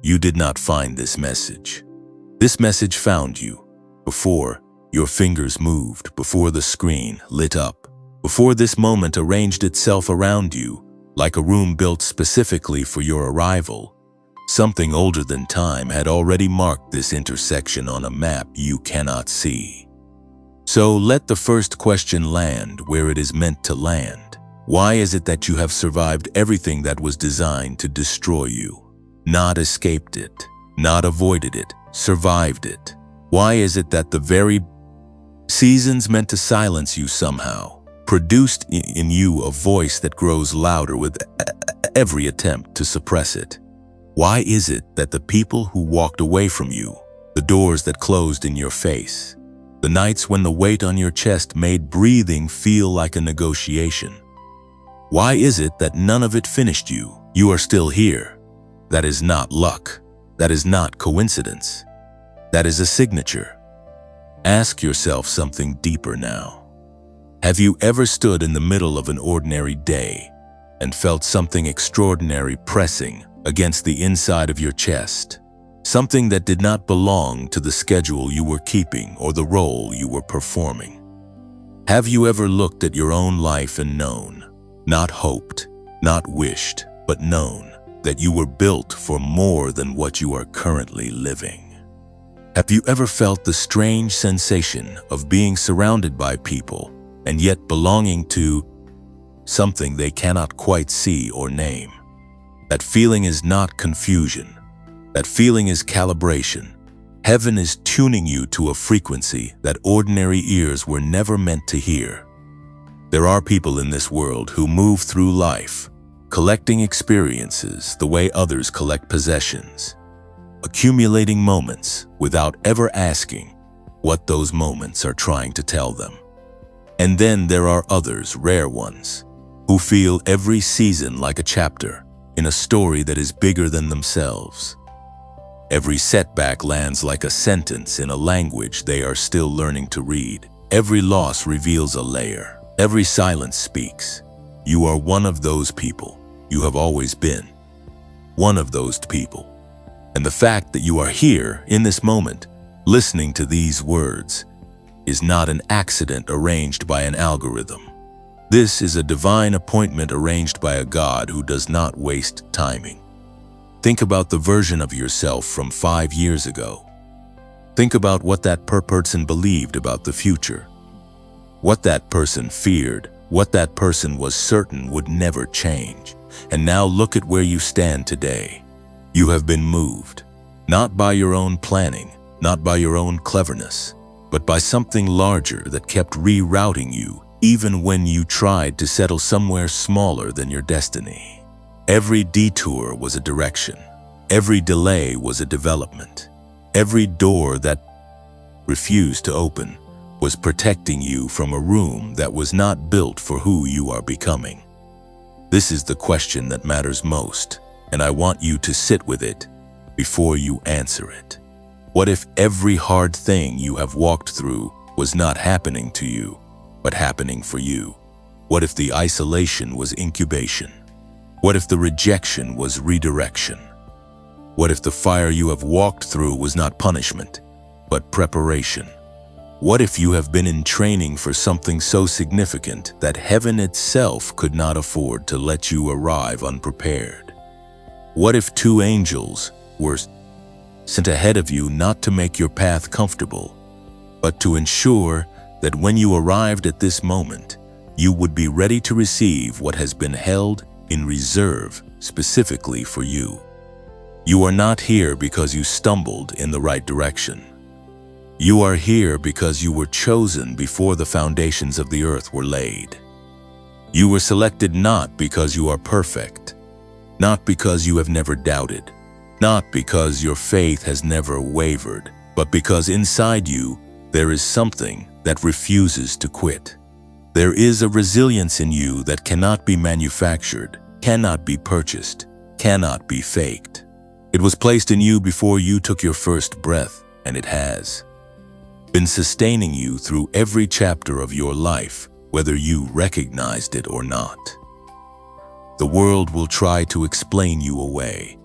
You did not find this message. This message found you before your fingers moved, before the screen lit up, before this moment arranged itself around you like a room built specifically for your arrival. Something older than time had already marked this intersection on a map you cannot see. So let the first question land where it is meant to land. Why is it that you have survived everything that was designed to destroy you? Not escaped it, not avoided it, survived it. Why is it that the very seasons meant to silence you somehow produced in you a voice that grows louder with every attempt to suppress it? Why is it that the people who walked away from you, the doors that closed in your face, the nights when the weight on your chest made breathing feel like a negotiation? Why is it that none of it finished you? You are still here. That is not luck. That is not coincidence. That is a signature. Ask yourself something deeper now. Have you ever stood in the middle of an ordinary day and felt something extraordinary pressing against the inside of your chest? Something that did not belong to the schedule you were keeping or the role you were performing? Have you ever looked at your own life and known, not hoped, not wished, but known, that you were built for more than what you are currently living? Have you ever felt the strange sensation of being surrounded by people and yet belonging to something they cannot quite see or name? That feeling is not confusion. That feeling is calibration. Heaven is tuning you to a frequency that ordinary ears were never meant to hear. There are people in this world who move through life, collecting experiences the way others collect possessions, accumulating moments without ever asking what those moments are trying to tell them. And then there are others, rare ones, who feel every season like a chapter in a story that is bigger than themselves. Every setback lands like a sentence in a language they are still learning to read. Every loss reveals a layer. Every silence speaks. You are one of those people. You have always been one of those people. And the fact that you are here in this moment, listening to these words, is not an accident arranged by an algorithm. This is a divine appointment arranged by a God who does not waste timing. Think about the version of yourself from 5 years ago. Think about what that person believed about the future, what that person feared, what that person was certain would never change. And now look at where you stand today. You have been moved, not by your own planning, not by your own cleverness, but by something larger that kept rerouting you even when you tried to settle somewhere smaller than your destiny. Every detour was a direction. Every delay was a development. Every door that refused to open was protecting you from a room that was not built for who you are becoming. This is the question that matters most, and I want you to sit with it before you answer it. What if every hard thing you have walked through was not happening to you, but happening for you? What if the isolation was incubation? What if the rejection was redirection? What if the fire you have walked through was not punishment, but preparation? What if you have been in training for something so significant that heaven itself could not afford to let you arrive unprepared? What if 2 angels were sent ahead of you not to make your path comfortable, but to ensure that when you arrived at this moment, you would be ready to receive what has been held in reserve specifically for you? You are not here because you stumbled in the right direction. You are here because you were chosen before the foundations of the earth were laid. You were selected not because you are perfect, not because you have never doubted, not because your faith has never wavered, but because inside you there is something that refuses to quit. There is a resilience in you that cannot be manufactured, cannot be purchased, cannot be faked. It was placed in you before you took your first breath, and it has been sustaining you through every chapter of your life, whether you recognized it or not. The world will try to explain you away.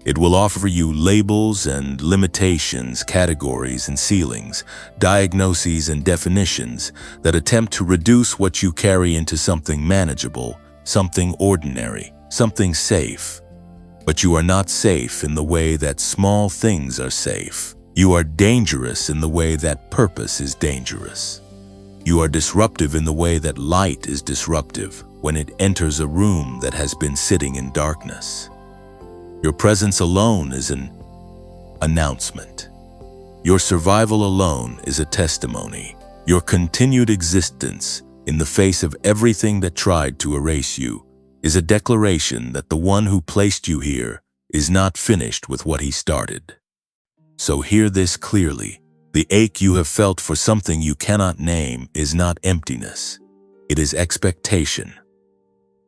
It will offer you labels and limitations, categories and ceilings, diagnoses and definitions that attempt to reduce what you carry into something manageable, something ordinary, something safe. But you are not safe in the way that small things are safe. You are dangerous in the way that purpose is dangerous. You are disruptive in the way that light is disruptive when it enters a room that has been sitting in darkness. Your presence alone is an announcement. Your survival alone is a testimony. Your continued existence in the face of everything that tried to erase you is a declaration that the one who placed you here is not finished with what he started. So hear this clearly. The ache you have felt for something you cannot name is not emptiness. It is expectation.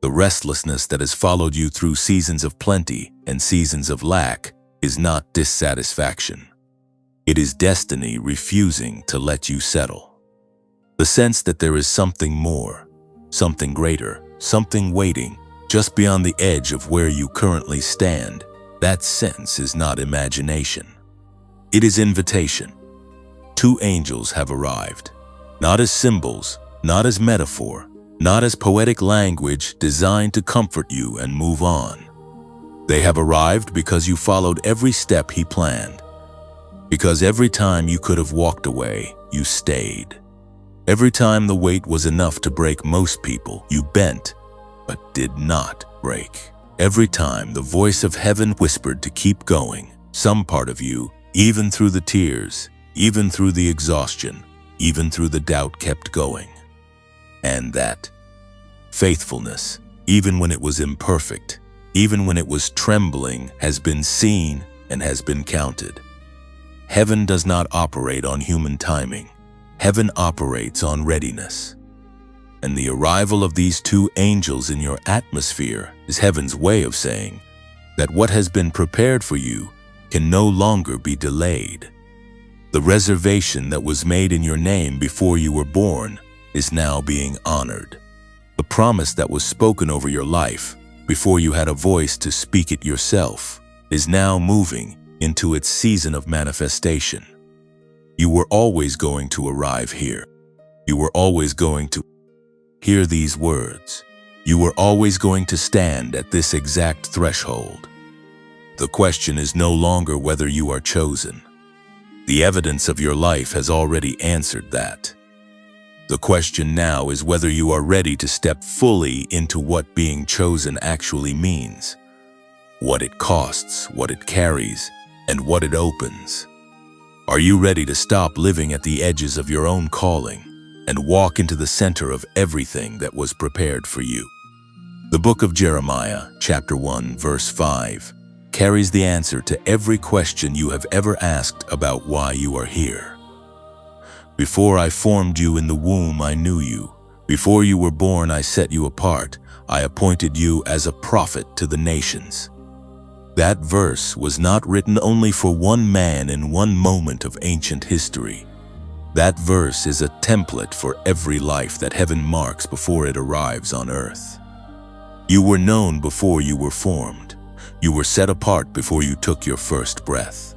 The restlessness that has followed you through seasons of plenty and seasons of lack is not dissatisfaction. It is destiny refusing to let you settle. The sense that there is something more, something greater, something waiting just beyond the edge of where you currently stand, that sense is not imagination. It is invitation. Two angels have arrived, not as symbols, not as metaphor, not as poetic language designed to comfort you and move on. They have arrived because you followed every step he planned. Because every time you could have walked away, you stayed. Every time the weight was enough to break most people, you bent, but did not break. Every time the voice of heaven whispered to keep going, some part of you, even through the tears, even through the exhaustion, even through the doubt, kept going. And that faithfulness, even when it was imperfect, even when it was trembling, has been seen and has been counted. Heaven does not operate on human timing. Heaven operates on readiness. And the arrival of these two angels in your atmosphere is heaven's way of saying that what has been prepared for you can no longer be delayed. The reservation that was made in your name before you were born is now being honored. The promise that was spoken over your life before you had a voice to speak it yourself is now moving into its season of manifestation. You were always going to arrive here. You were always going to hear these words. You were always going to stand at this exact threshold. The question is no longer whether you are chosen. The evidence of your life has already answered that. The question now is whether you are ready to step fully into what being chosen actually means, what it costs, what it carries, and what it opens. Are you ready to stop living at the edges of your own calling and walk into the center of everything that was prepared for you? The book of Jeremiah, chapter 1, verse 5, carries the answer to every question you have ever asked about why you are here. Before I formed you in the womb, I knew you. Before you were born, I set you apart. I appointed you as a prophet to the nations. That verse was not written only for one man in one moment of ancient history. That verse is a template for every life that heaven marks before it arrives on earth. You were known before you were formed. You were set apart before you took your first breath.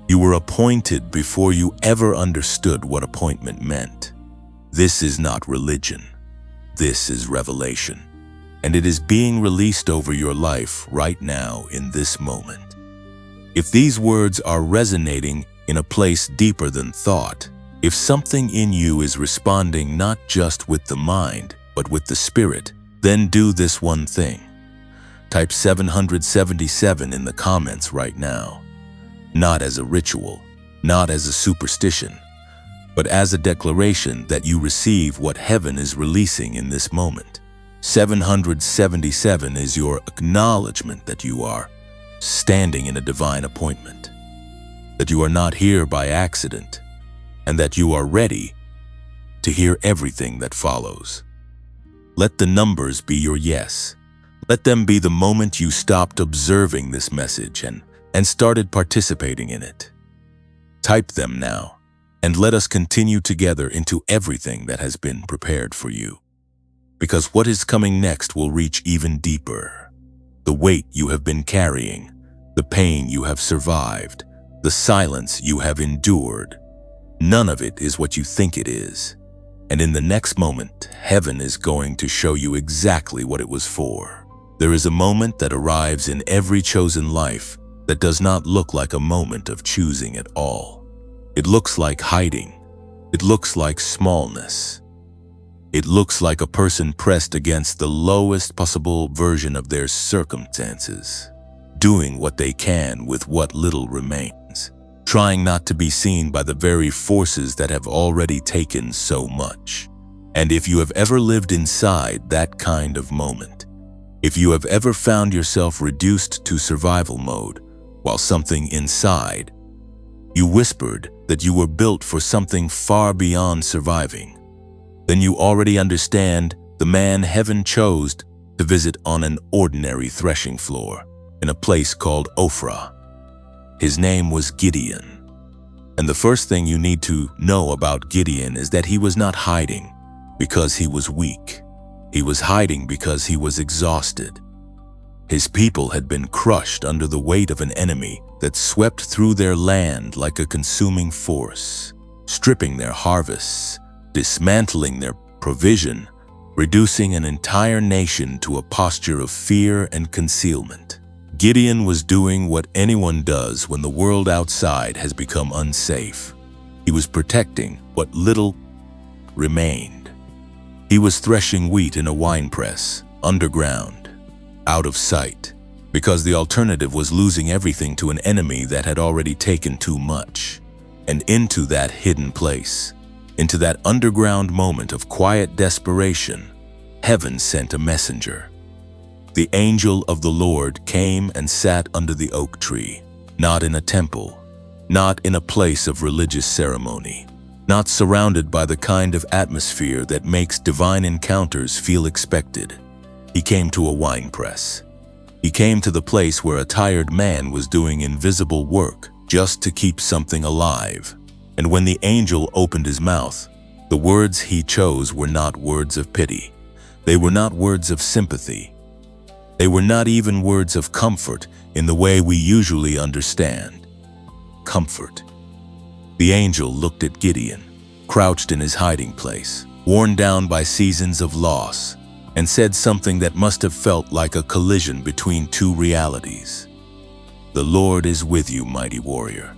You were appointed before you ever understood what appointment meant. This is not religion. This is revelation. And it is being released over your life right now in this moment. If these words are resonating in a place deeper than thought, if something in you is responding not just with the mind, but with the spirit, then do this one thing. Type 777 in the comments right now. Not as a ritual, not as a superstition, but as a declaration that you receive what heaven is releasing in this moment. 777 is your acknowledgement that you are standing in a divine appointment, that you are not here by accident, and that you are ready to hear everything that follows. Let the numbers be your yes. Let them be the moment you stopped observing this message and started participating in it. Type them now, and let us continue together into everything that has been prepared for you. Because what is coming next will reach even deeper. The weight you have been carrying, the pain you have survived, the silence you have endured. None of it is what you think it is. And in the next moment, heaven is going to show you exactly what it was for. There is a moment that arrives in every chosen life that does not look like a moment of choosing at all. It looks like hiding. It looks like smallness. It looks like a person pressed against the lowest possible version of their circumstances, doing what they can with what little remains, trying not to be seen by the very forces that have already taken so much. And if you have ever lived inside that kind of moment, if you have ever found yourself reduced to survival mode while something inside, you whispered that you were built for something far beyond surviving, then you already understand the man heaven chose to visit on an ordinary threshing floor in a place called Ophrah. His name was Gideon. And the first thing you need to know about Gideon is that he was not hiding because he was weak. He was hiding because he was exhausted. His people had been crushed under the weight of an enemy that swept through their land like a consuming force, stripping their harvests, dismantling their provision, reducing an entire nation to a posture of fear and concealment. Gideon was doing what anyone does when the world outside has become unsafe. He was protecting what little remained. He was threshing wheat in a winepress, underground, out of sight, because the alternative was losing everything to an enemy that had already taken too much. And into that hidden place, into that underground moment of quiet desperation, heaven sent a messenger. The angel of the Lord came and sat under the oak tree, not in a temple, not in a place of religious ceremony, not surrounded by the kind of atmosphere that makes divine encounters feel expected. He came to a winepress. He came to the place where a tired man was doing invisible work just to keep something alive. And when the angel opened his mouth, the words he chose were not words of pity. They were not words of sympathy. They were not even words of comfort in the way we usually understand comfort. The angel looked at Gideon, crouched in his hiding place, worn down by seasons of loss, and said something that must have felt like a collision between two realities. "The Lord is with you, mighty warrior."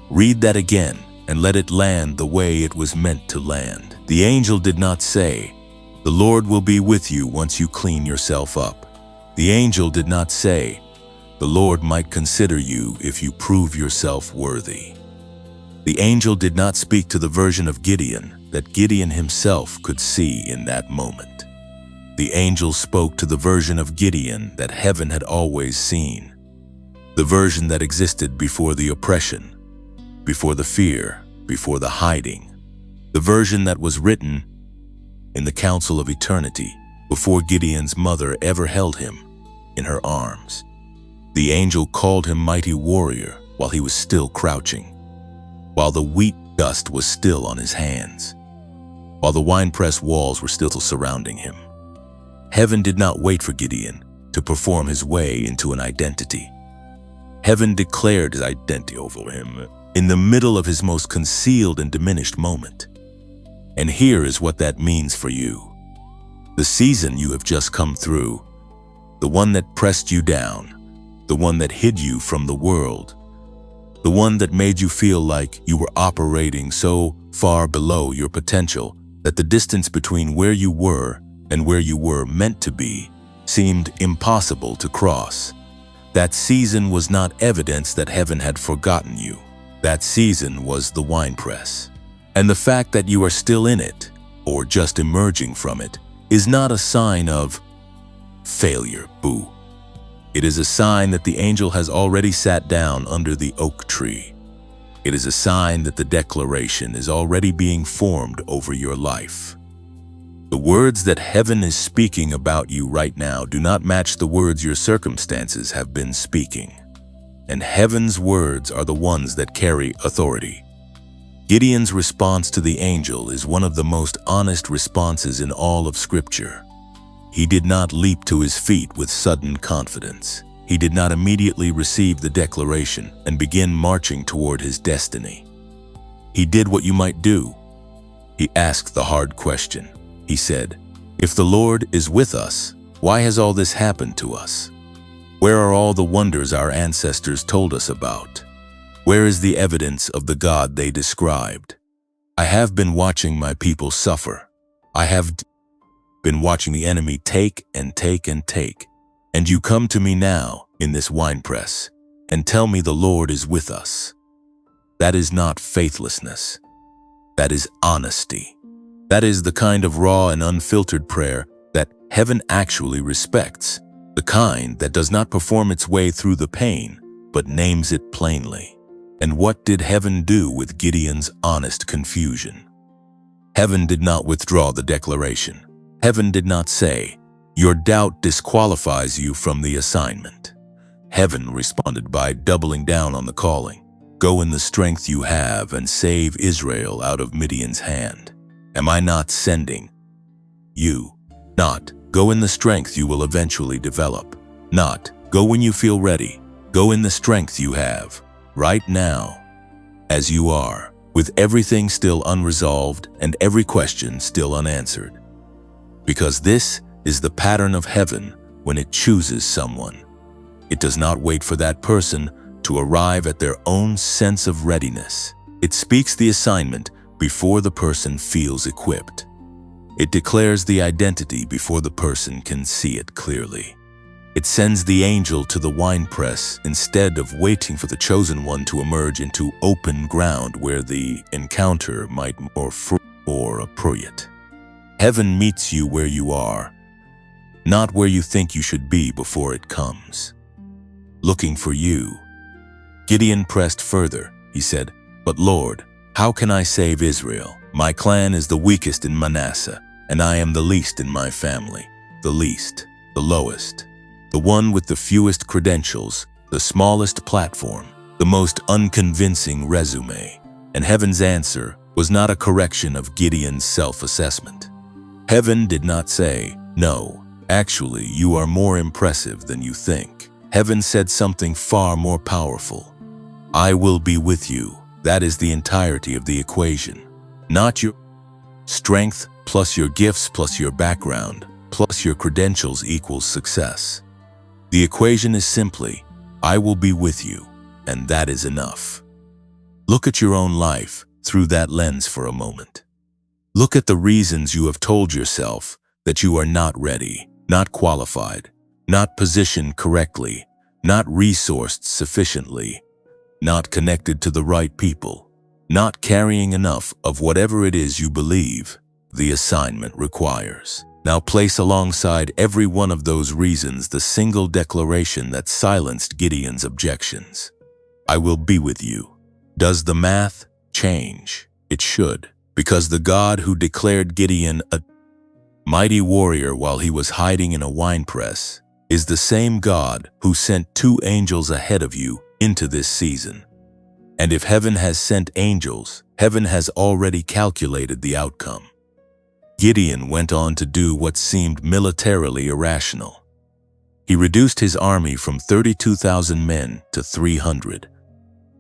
Read that again and let it land the way it was meant to land. The angel did not say, "The Lord will be with you once you clean yourself up." The angel did not say, "The Lord might consider you if you prove yourself worthy." The angel did not speak to the version of Gideon that Gideon himself could see in that moment. The angel spoke to the version of Gideon that heaven had always seen, the version that existed before the oppression, before the fear, before the hiding, the version that was written in the council of eternity before Gideon's mother ever held him in her arms. The angel called him mighty warrior while he was still crouching, while the wheat dust was still on his hands, while the winepress walls were still surrounding him. Heaven did not wait for Gideon to perform his way into an identity. Heaven declared his identity over him in the middle of his most concealed and diminished moment. And here is what that means for you. The season you have just come through, the one that pressed you down, the one that hid you from the world, the one that made you feel like you were operating so far below your potential that the distance between where you were and where you were meant to be seemed impossible to cross. That season was not evidence that heaven had forgotten you. That season was the winepress. And the fact that you are still in it, or just emerging from it, is not a sign of failure, boo. It is a sign that the angel has already sat down under the oak tree. It is a sign that the declaration is already being formed over your life. The words that heaven is speaking about you right now do not match the words your circumstances have been speaking. And heaven's words are the ones that carry authority. Gideon's response to the angel is one of the most honest responses in all of Scripture. He did not leap to his feet with sudden confidence. he did not immediately receive the declaration and begin marching toward his destiny. He did what you might do. He asked the hard question. He said, "If the Lord is with us, why has all this happened to us? Where are all the wonders our ancestors told us about? Where is the evidence of the God they described? I have been watching my people suffer. I have been watching the enemy take and take and take. And you come to me now in this winepress and tell me the Lord is with us." That is not faithlessness. That is honesty. That is the kind of raw and unfiltered prayer that heaven actually respects, the kind that does not perform its way through the pain, but names it plainly. And what did heaven do with Gideon's honest confusion? Heaven did not withdraw the declaration. Heaven did not say, "Your doubt disqualifies you from the assignment." Heaven responded by doubling down on the calling. "Go in the strength you have and save Israel out of Midian's hand. Am I not sending you?" Not, "Go in the strength you will eventually develop." Not, "Go when you feel ready." Go in the strength you have, right now, as you are, with everything still unresolved and every question still unanswered. Because this is the pattern of heaven when it chooses someone. It does not wait for that person to arrive at their own sense of readiness. It speaks the assignment before the person feels equipped. It declares the identity before the person can see it clearly. It sends the angel to the winepress instead of waiting for the chosen one to emerge into open ground where the encounter might more appropriate. Heaven meets you where you are, not where you think you should be before it comes. Looking for you. Gideon pressed further. He said, "But Lord, how can I save Israel? My clan is the weakest in Manasseh, and I am the least in my family. The least, the lowest, the one with the fewest credentials, the smallest platform, the most unconvincing resume." And heaven's answer was not a correction of Gideon's self-assessment. Heaven did not say, "No, actually, you are more impressive than you think." Heaven said something far more powerful. "I will be with you." That is the entirety of the equation. Not your strength plus your gifts plus your background plus your credentials equals success. The equation is simply, "I will be with you," and that is enough. Look at your own life through that lens for a moment. Look at the reasons you have told yourself that you are not ready, not qualified, not positioned correctly, not resourced sufficiently, not connected to the right people, not carrying enough of whatever it is you believe the assignment requires. Now place alongside every one of those reasons the single declaration that silenced Gideon's objections. "I will be with you." Does the math change? It should, because the God who declared Gideon a mighty warrior while he was hiding in a winepress is the same God who sent 2 angels ahead of you into this season. And if heaven has sent angels, heaven has already calculated the outcome. Gideon went on to do what seemed militarily irrational. He reduced his army from 32,000 men to 300.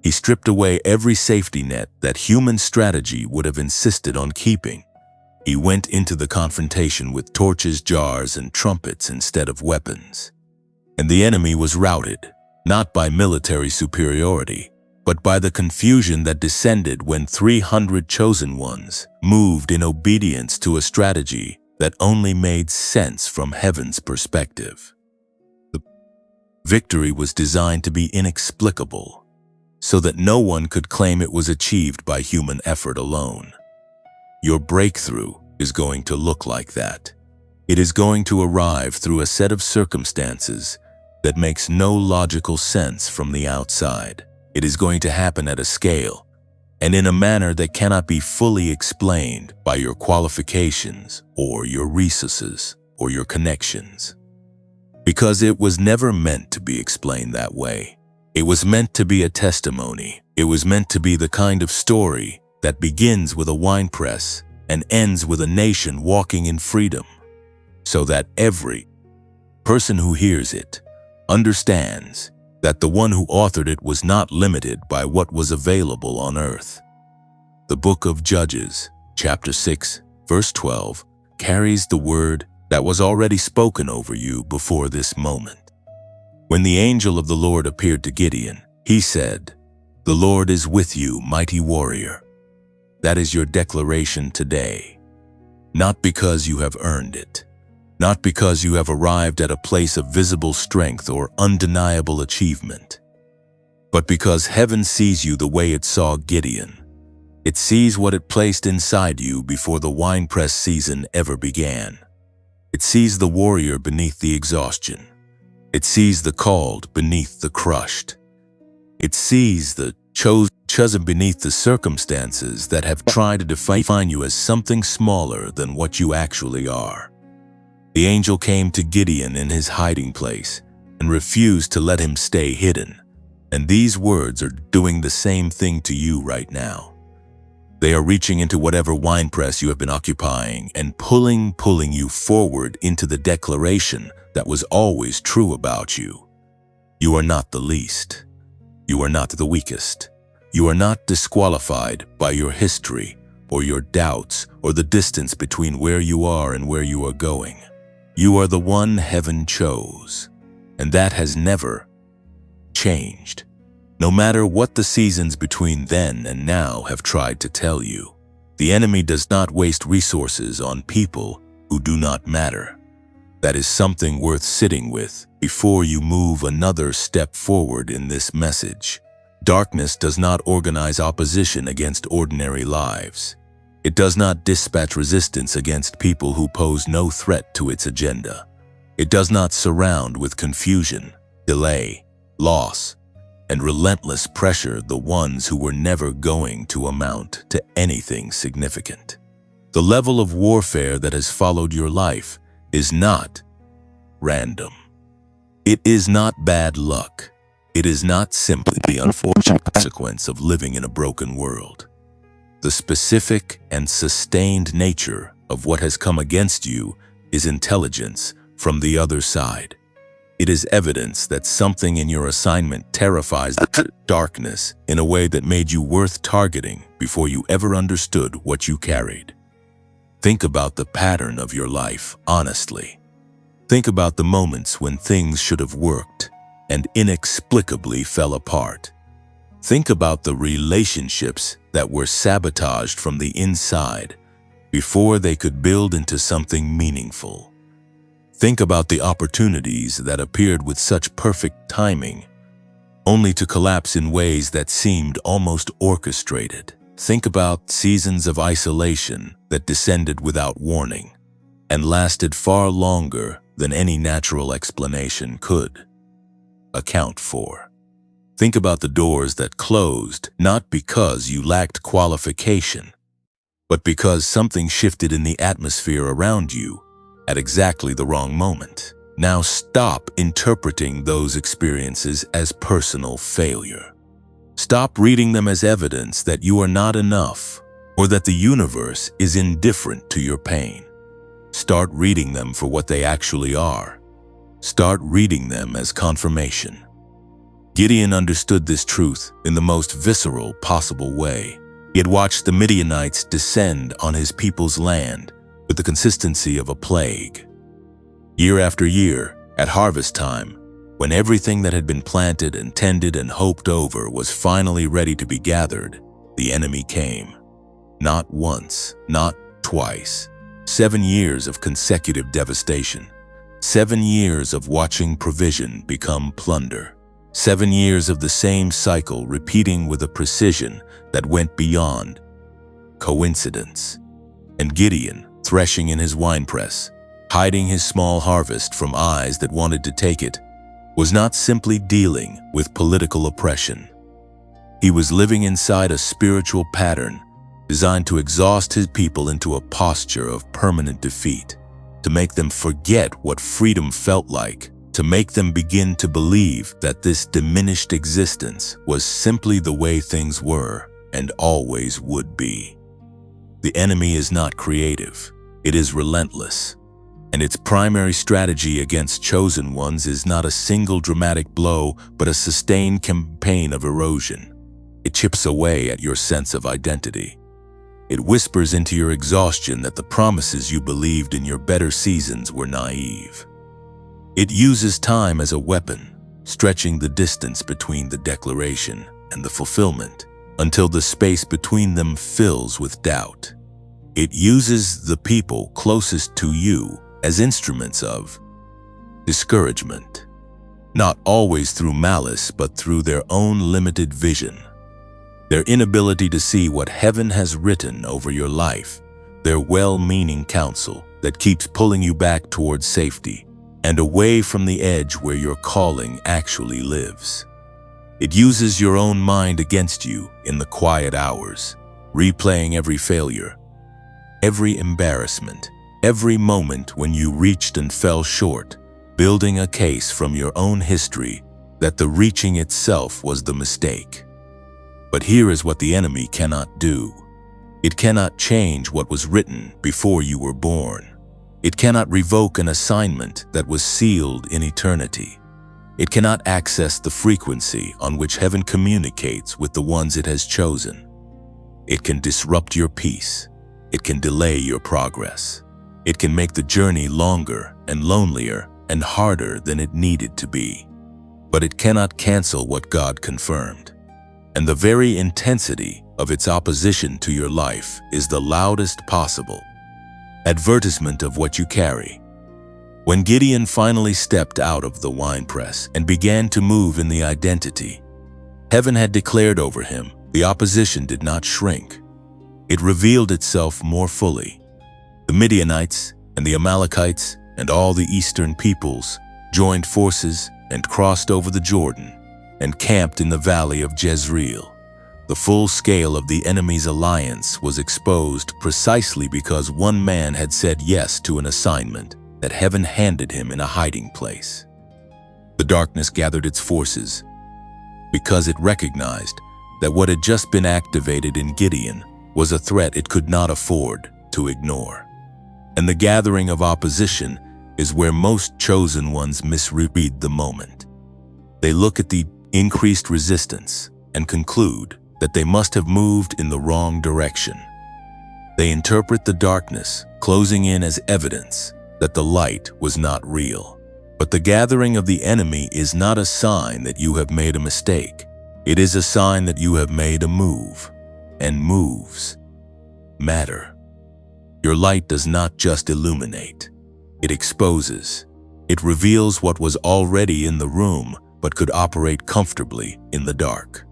He stripped away every safety net that human strategy would have insisted on keeping. He went into the confrontation with torches, jars, and trumpets instead of weapons. And the enemy was routed, not by military superiority, but by the confusion that descended when 300 chosen ones moved in obedience to a strategy that only made sense from heaven's perspective. The victory was designed to be inexplicable, so that no one could claim it was achieved by human effort alone. Your breakthrough is going to look like that. It is going to arrive through a set of circumstances that makes no logical sense from the outside. It is going to happen at a scale and in a manner that cannot be fully explained by your qualifications or your resources or your connections. Because it was never meant to be explained that way. It was meant to be a testimony. It was meant to be the kind of story that begins with a winepress and ends with a nation walking in freedom, so that every person who hears it understands that the one who authored it was not limited by what was available on earth. The book of Judges, chapter 6, verse 12, carries the word that was already spoken over you before this moment. When the angel of the Lord appeared to Gideon, he said, "The Lord is with you, mighty warrior." That is your declaration today. Not because you have earned it, not because you have arrived at a place of visible strength or undeniable achievement, but because heaven sees you the way it saw Gideon. It sees what it placed inside you before the winepress season ever began. It sees the warrior beneath the exhaustion. It sees the called beneath the crushed. It sees the chosen beneath the circumstances that have tried to define you as something smaller than what you actually are. The angel came to Gideon in his hiding place and refused to let him stay hidden. And these words are doing the same thing to you right now. They are reaching into whatever winepress you have been occupying and pulling you forward into the declaration that was always true about you. You are not the least. You are not the weakest. You are not disqualified by your history or your doubts or the distance between where you are and where you are going. You are the one heaven chose, and that has never changed. No matter what the seasons between then and now have tried to tell you, the enemy does not waste resources on people who do not matter. That is something worth sitting with before you move another step forward in this message. Darkness does not organize opposition against ordinary lives. It does not dispatch resistance against people who pose no threat to its agenda. It does not surround with confusion, delay, loss, and relentless pressure the ones who were never going to amount to anything significant. The level of warfare that has followed your life is not random. It is not bad luck. It is not simply the unfortunate consequence of living in a broken world. The specific and sustained nature of what has come against you is intelligence from the other side. It is evidence that something in your assignment terrifies the darkness in a way that made you worth targeting before you ever understood what you carried. Think about the pattern of your life honestly. Think about the moments when things should have worked and inexplicably fell apart. Think about the relationships that were sabotaged from the inside before they could build into something meaningful. Think about the opportunities that appeared with such perfect timing, only to collapse in ways that seemed almost orchestrated. Think about seasons of isolation that descended without warning and lasted far longer than any natural explanation could account for. Think about the doors that closed not because you lacked qualification, but because something shifted in the atmosphere around you at exactly the wrong moment. Now stop interpreting those experiences as personal failure. Stop reading them as evidence that you are not enough or that the universe is indifferent to your pain. Start reading them for what they actually are. Start reading them as confirmation. Gideon understood this truth in the most visceral possible way. He had watched the Midianites descend on his people's land with the consistency of a plague. Year after year, at harvest time, when everything that had been planted and tended and hoped over was finally ready to be gathered, the enemy came. Not once, not twice. 7 years of consecutive devastation. 7 years of watching provision become plunder. 7 years of the same cycle repeating with a precision that went beyond coincidence. And Gideon, threshing in his winepress, hiding his small harvest from eyes that wanted to take it, was not simply dealing with political oppression. He was living inside a spiritual pattern designed to exhaust his people into a posture of permanent defeat, to make them forget what freedom felt like, to make them begin to believe that this diminished existence was simply the way things were and always would be. The enemy is not creative, it is relentless. And its primary strategy against chosen ones is not a single dramatic blow, but a sustained campaign of erosion. It chips away at your sense of identity. It whispers into your exhaustion that the promises you believed in your better seasons were naive. It uses time as a weapon, stretching the distance between the declaration and the fulfillment until the space between them fills with doubt. It uses the people closest to you as instruments of discouragement, not always through malice, but through their own limited vision, their inability to see what heaven has written over your life, their well-meaning counsel that keeps pulling you back towards safety and away from the edge where your calling actually lives. It uses your own mind against you in the quiet hours, replaying every failure, every embarrassment, every moment when you reached and fell short, building a case from your own history that the reaching itself was the mistake. But here is what the enemy cannot do. It cannot change what was written before you were born. It cannot revoke an assignment that was sealed in eternity. It cannot access the frequency on which heaven communicates with the ones it has chosen. It can disrupt your peace. It can delay your progress. It can make the journey longer and lonelier and harder than it needed to be. But it cannot cancel what God confirmed. And the very intensity of its opposition to your life is the loudest possible advertisement of what you carry. When Gideon finally stepped out of the winepress and began to move in the identity heaven had declared over him, the opposition did not shrink. It revealed itself more fully. The Midianites and the Amalekites and all the eastern peoples joined forces and crossed over the Jordan and camped in the valley of Jezreel. The full scale of the enemy's alliance was exposed precisely because one man had said yes to an assignment that heaven handed him in a hiding place. The darkness gathered its forces because it recognized that what had just been activated in Gideon was a threat it could not afford to ignore. And the gathering of opposition is where most chosen ones misread the moment. They look at the increased resistance and conclude that they must have moved in the wrong direction. They interpret the darkness closing in as evidence that the light was not real. But the gathering of the enemy is not a sign that you have made a mistake. It is a sign that you have made a move, and moves matter. Your light does not just illuminate, it exposes. It reveals what was already in the room but could operate comfortably in the dark.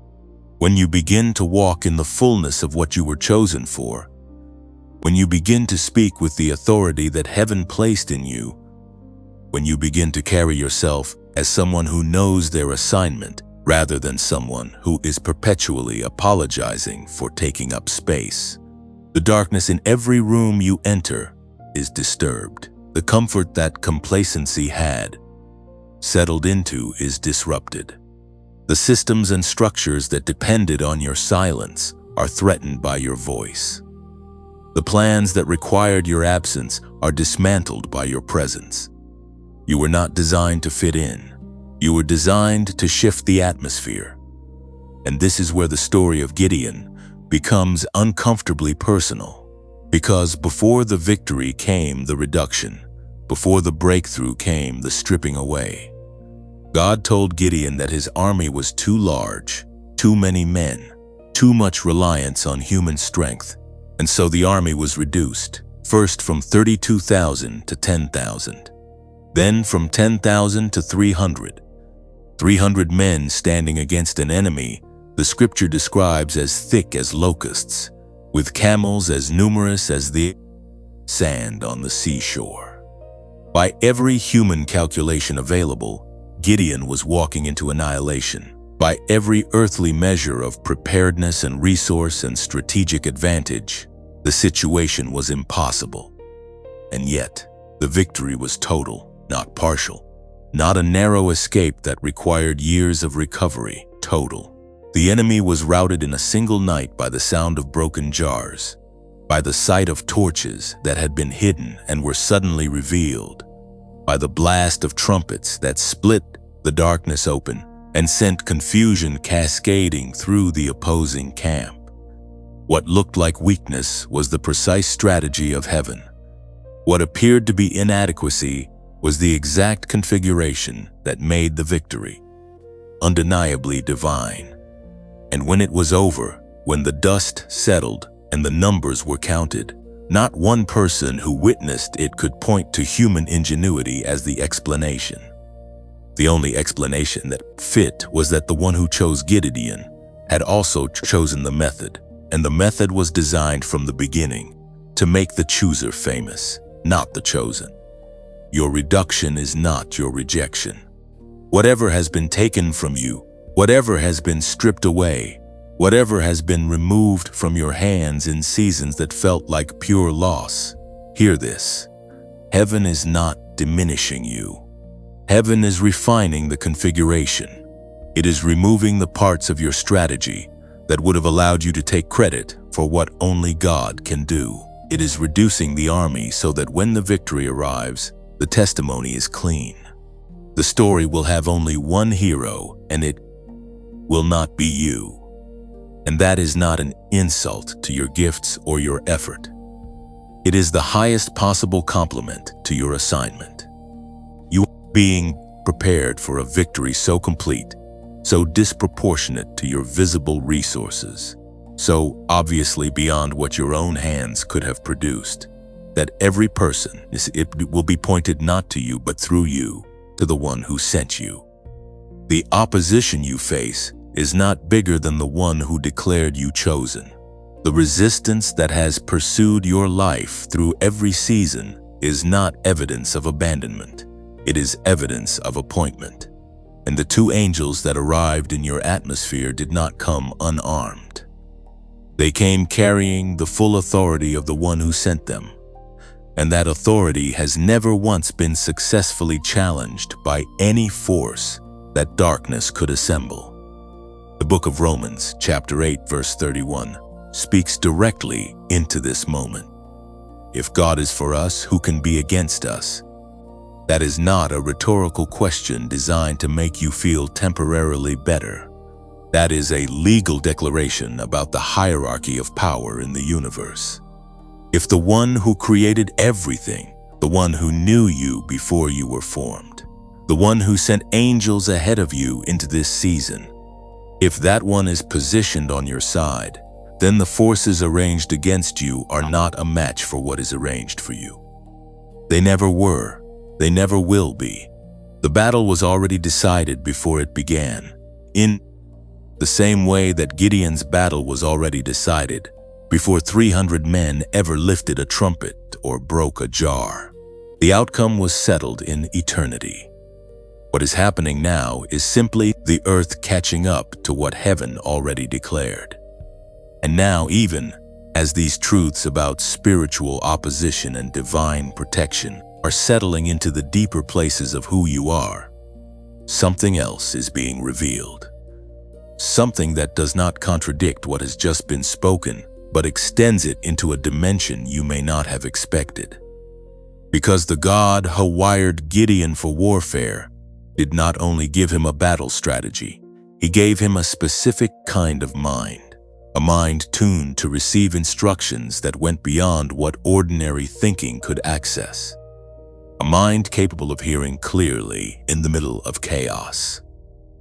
When you begin to walk in the fullness of what you were chosen for, when you begin to speak with the authority that heaven placed in you, when you begin to carry yourself as someone who knows their assignment rather than someone who is perpetually apologizing for taking up space, the darkness in every room you enter is disturbed. The comfort that complacency had settled into is disrupted. The systems and structures that depended on your silence are threatened by your voice. The plans that required your absence are dismantled by your presence. You were not designed to fit in. You were designed to shift the atmosphere. And this is where the story of Gideon becomes uncomfortably personal. Because before the victory came the reduction. Before the breakthrough came the stripping away. God told Gideon that his army was too large, too many men, too much reliance on human strength. And so the army was reduced, first from 32,000 to 10,000. Then from 10,000 to 300. 300 men standing against an enemy the scripture describes as thick as locusts, with camels as numerous as the sand on the seashore. By every human calculation available, Gideon was walking into annihilation. By every earthly measure of preparedness and resource and strategic advantage, the situation was impossible. And yet, the victory was total, not partial. Not a narrow escape that required years of recovery, total. The enemy was routed in a single night by the sound of broken jars. by the sight of torches that had been hidden and were suddenly revealed, by the blast of trumpets that split the darkness open and sent confusion cascading through the opposing camp. What looked like weakness was the precise strategy of heaven. What appeared to be inadequacy was the exact configuration that made the victory undeniably divine. And when it was over, when the dust settled and the numbers were counted, not one person who witnessed it could point to human ingenuity as the explanation. The only explanation that fit was that the one who chose Gideon had also chosen the method, and the method was designed from the beginning to make the chooser famous, not the chosen. Your reduction is not your rejection. Whatever has been taken from you, whatever has been stripped away, whatever has been removed from your hands in seasons that felt like pure loss, hear this. Heaven is not diminishing you. Heaven is refining the configuration. It is removing the parts of your strategy that would have allowed you to take credit for what only God can do. It is reducing the army so that when the victory arrives, the testimony is clean. The story will have only one hero, and it will not be you. And that is not an insult to your gifts or your effort. It is the highest possible compliment to your assignment. You are being prepared for a victory so complete, so disproportionate to your visible resources, so obviously beyond what your own hands could have produced, that every person, it will be pointed not to you but through you, to the one who sent you. The opposition you face is not bigger than the one who declared you chosen. The resistance that has pursued your life through every season is not evidence of abandonment. It is evidence of appointment. And the two angels that arrived in your atmosphere did not come unarmed. They came carrying the full authority of the one who sent them. And that authority has never once been successfully challenged by any force that darkness could assemble. The book of Romans, chapter 8, verse 31, speaks directly into this moment. If God is for us, who can be against us? That is not a rhetorical question designed to make you feel temporarily better. That is a legal declaration about the hierarchy of power in the universe. If the one who created everything, the one who knew you before you were formed, the one who sent angels ahead of you into this season, if that one is positioned on your side, then the forces arranged against you are not a match for what is arranged for you. They never were. They never will be. The battle was already decided before it began, in the same way that Gideon's battle was already decided before 300 men ever lifted a trumpet or broke a jar. The outcome was settled in eternity. What is happening now is simply the earth catching up to what heaven already declared. And now, even as these truths about spiritual opposition and divine protection are settling into the deeper places of who you are, something else is being revealed. Something that does not contradict what has just been spoken, but extends it into a dimension you may not have expected. Because the God who wired Gideon for warfare did not only give him a battle strategy, he gave him a specific kind of mind, a mind tuned to receive instructions that went beyond what ordinary thinking could access. A mind capable of hearing clearly in the middle of chaos.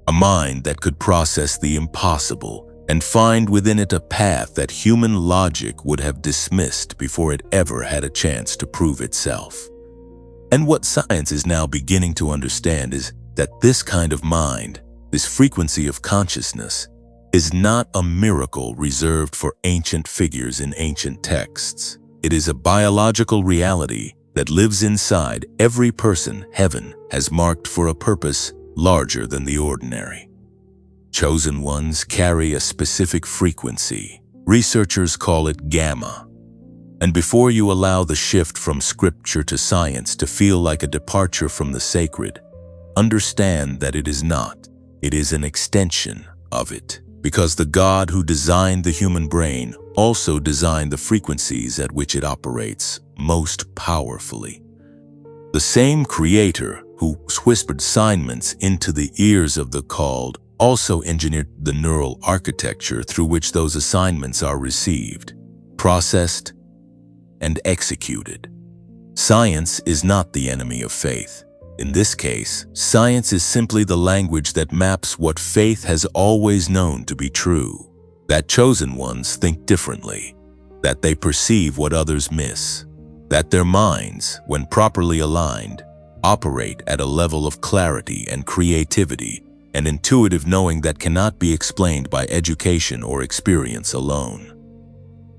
A mind that could process the impossible and find within it a path that human logic would have dismissed before it ever had a chance to prove itself. And what science is now beginning to understand is that this kind of mind, this frequency of consciousness, is not a miracle reserved for ancient figures in ancient texts. It is a biological reality that lives inside every person heaven has marked for a purpose larger than the ordinary. Chosen ones carry a specific frequency. Researchers call it gamma. And before you allow the shift from scripture to science to feel like a departure from the sacred, understand that it is not. It is an extension of it. Because the God who designed the human brain also designed the frequencies at which it operates most powerfully. The same creator who whispered assignments into the ears of the called also engineered the neural architecture through which those assignments are received, processed, and executed. Science is not the enemy of faith. In this case, science is simply the language that maps what faith has always known to be true, that chosen ones think differently, that they perceive what others miss, that their minds, when properly aligned, operate at a level of clarity and creativity and intuitive knowing that cannot be explained by education or experience alone.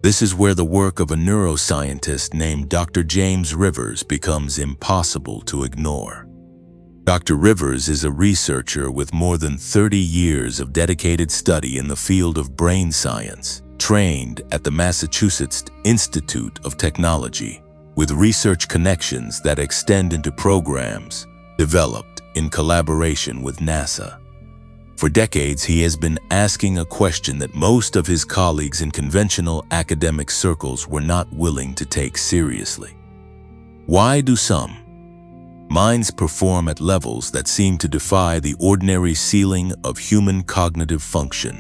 This is where the work of a neuroscientist named Dr. James Rivers becomes impossible to ignore. Dr. Rivers is a researcher with more than 30 years of dedicated study in the field of brain science, trained at the Massachusetts Institute of Technology, with research connections that extend into programs developed in collaboration with NASA. For decades, he has been asking a question that most of his colleagues in conventional academic circles were not willing to take seriously. Why do some minds perform at levels that seem to defy the ordinary ceiling of human cognitive function?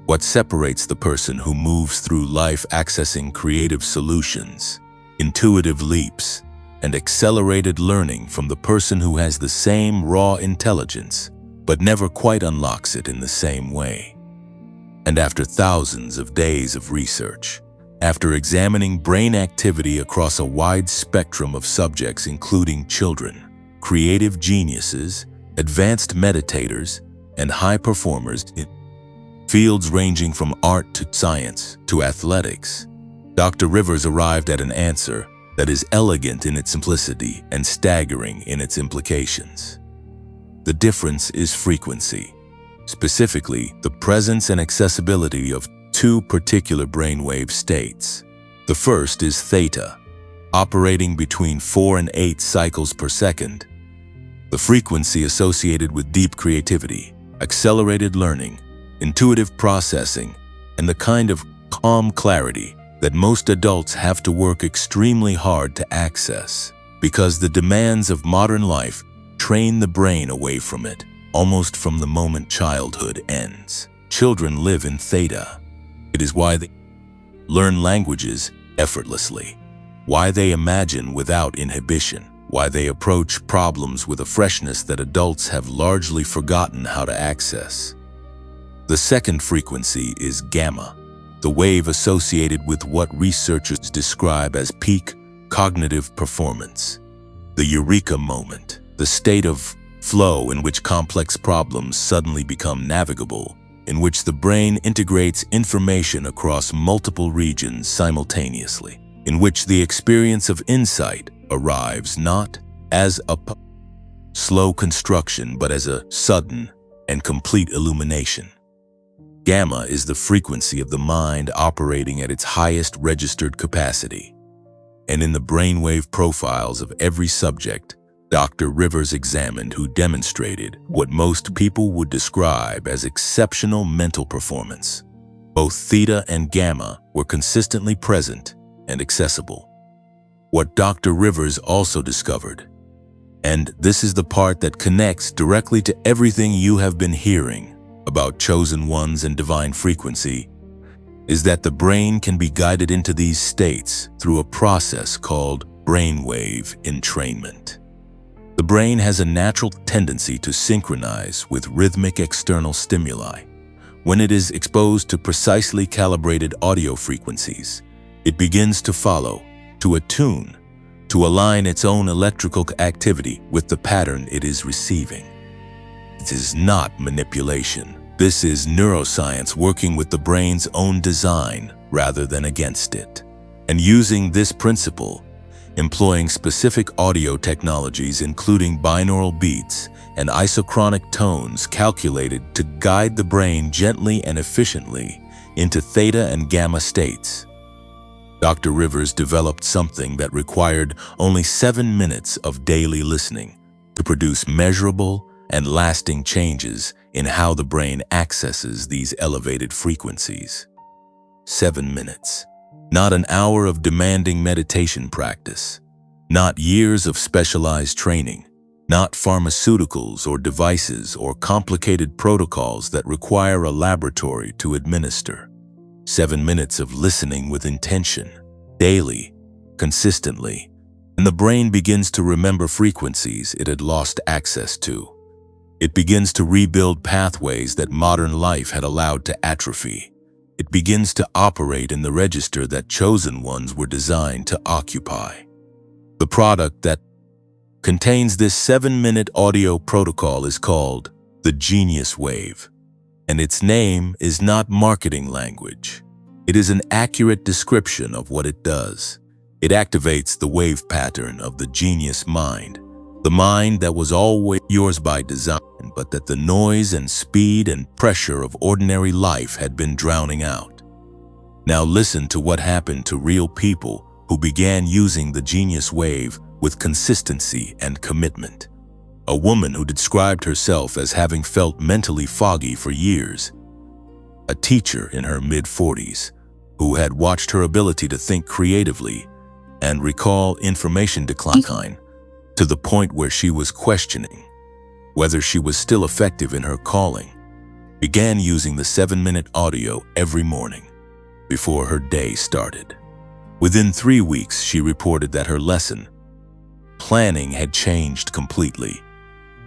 What separates the person who moves through life accessing creative solutions, intuitive leaps, and accelerated learning from the person who has the same raw intelligence but never quite unlocks it in the same way? And after thousands of days of research, after examining brain activity across a wide spectrum of subjects including children, creative geniuses, advanced meditators, and high performers in fields ranging from art to science to athletics, Dr. Rivers arrived at an answer that is elegant in its simplicity and staggering in its implications. The difference is frequency, specifically the presence and accessibility of two particular brainwave states. The first is theta, operating between 4 and 8 cycles per second, the frequency associated with deep creativity, accelerated learning, intuitive processing, and the kind of calm clarity that most adults have to work extremely hard to access, because the demands of modern life train the brain away from it, almost from the moment childhood ends. Children live in theta. It is why they learn languages effortlessly, why they imagine without inhibition, why they approach problems with a freshness that adults have largely forgotten how to access. The second frequency is gamma, the wave associated with what researchers describe as peak cognitive performance, the eureka moment, the state of flow in which complex problems suddenly become navigable, in which the brain integrates information across multiple regions simultaneously, in which the experience of insight arrives not as a slow construction but as a sudden and complete illumination. Gamma is the frequency of the mind operating at its highest registered capacity. And in the brainwave profiles of every subject, Dr. Rivers examined who demonstrated what most people would describe as exceptional mental performance. Both theta and gamma were consistently present and accessible. What Dr. Rivers also discovered, and this is the part that connects directly to everything you have been hearing about chosen ones and divine frequency, is that the brain can be guided into these states through a process called brainwave entrainment. The brain has a natural tendency to synchronize with rhythmic external stimuli. When it is exposed to precisely calibrated audio frequencies, it begins to follow, to attune, to align its own electrical activity with the pattern it is receiving. It is not manipulation. This is neuroscience working with the brain's own design rather than against it. And using this principle, employing specific audio technologies including binaural beats and isochronic tones calculated to guide the brain gently and efficiently into theta and gamma states. Dr. Rivers developed something that required only 7 minutes of daily listening to produce measurable and lasting changes in how the brain accesses these elevated frequencies. 7 minutes. Not an hour of demanding meditation practice. Not years of specialized training. Not pharmaceuticals or devices or complicated protocols that require a laboratory to administer. 7 minutes of listening with intention, daily, consistently, and the brain begins to remember frequencies it had lost access to. It begins to rebuild pathways that modern life had allowed to atrophy. It begins to operate in the register that chosen ones were designed to occupy. The product that contains this 7-minute audio protocol is called the Genius Wave, and its name is not marketing language. It is an accurate description of what it does. It activates the wave pattern of the genius mind, the mind that was always yours by design, but that the noise and speed and pressure of ordinary life had been drowning out. Now listen to what happened to real people who began using the Genius Wave with consistency and commitment. A woman who described herself as having felt mentally foggy for years. A teacher in her mid-40s who had watched her ability to think creatively and recall information decline to the point where she was questioning whether she was still effective in her calling, began using the 7-minute audio every morning before her day started. Within 3 weeks, she reported that her lesson planning had changed completely.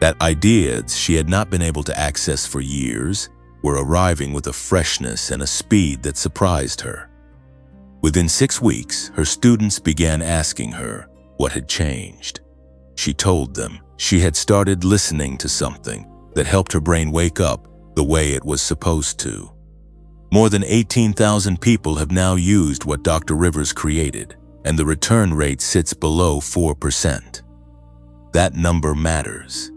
That ideas she had not been able to access for years were arriving with a freshness and a speed that surprised her. Within 6 weeks, her students began asking her what had changed. She told them she had started listening to something that helped her brain wake up the way it was supposed to. More than 18,000 people have now used what Dr. Rivers created, and the return rate sits below 4%. That number matters.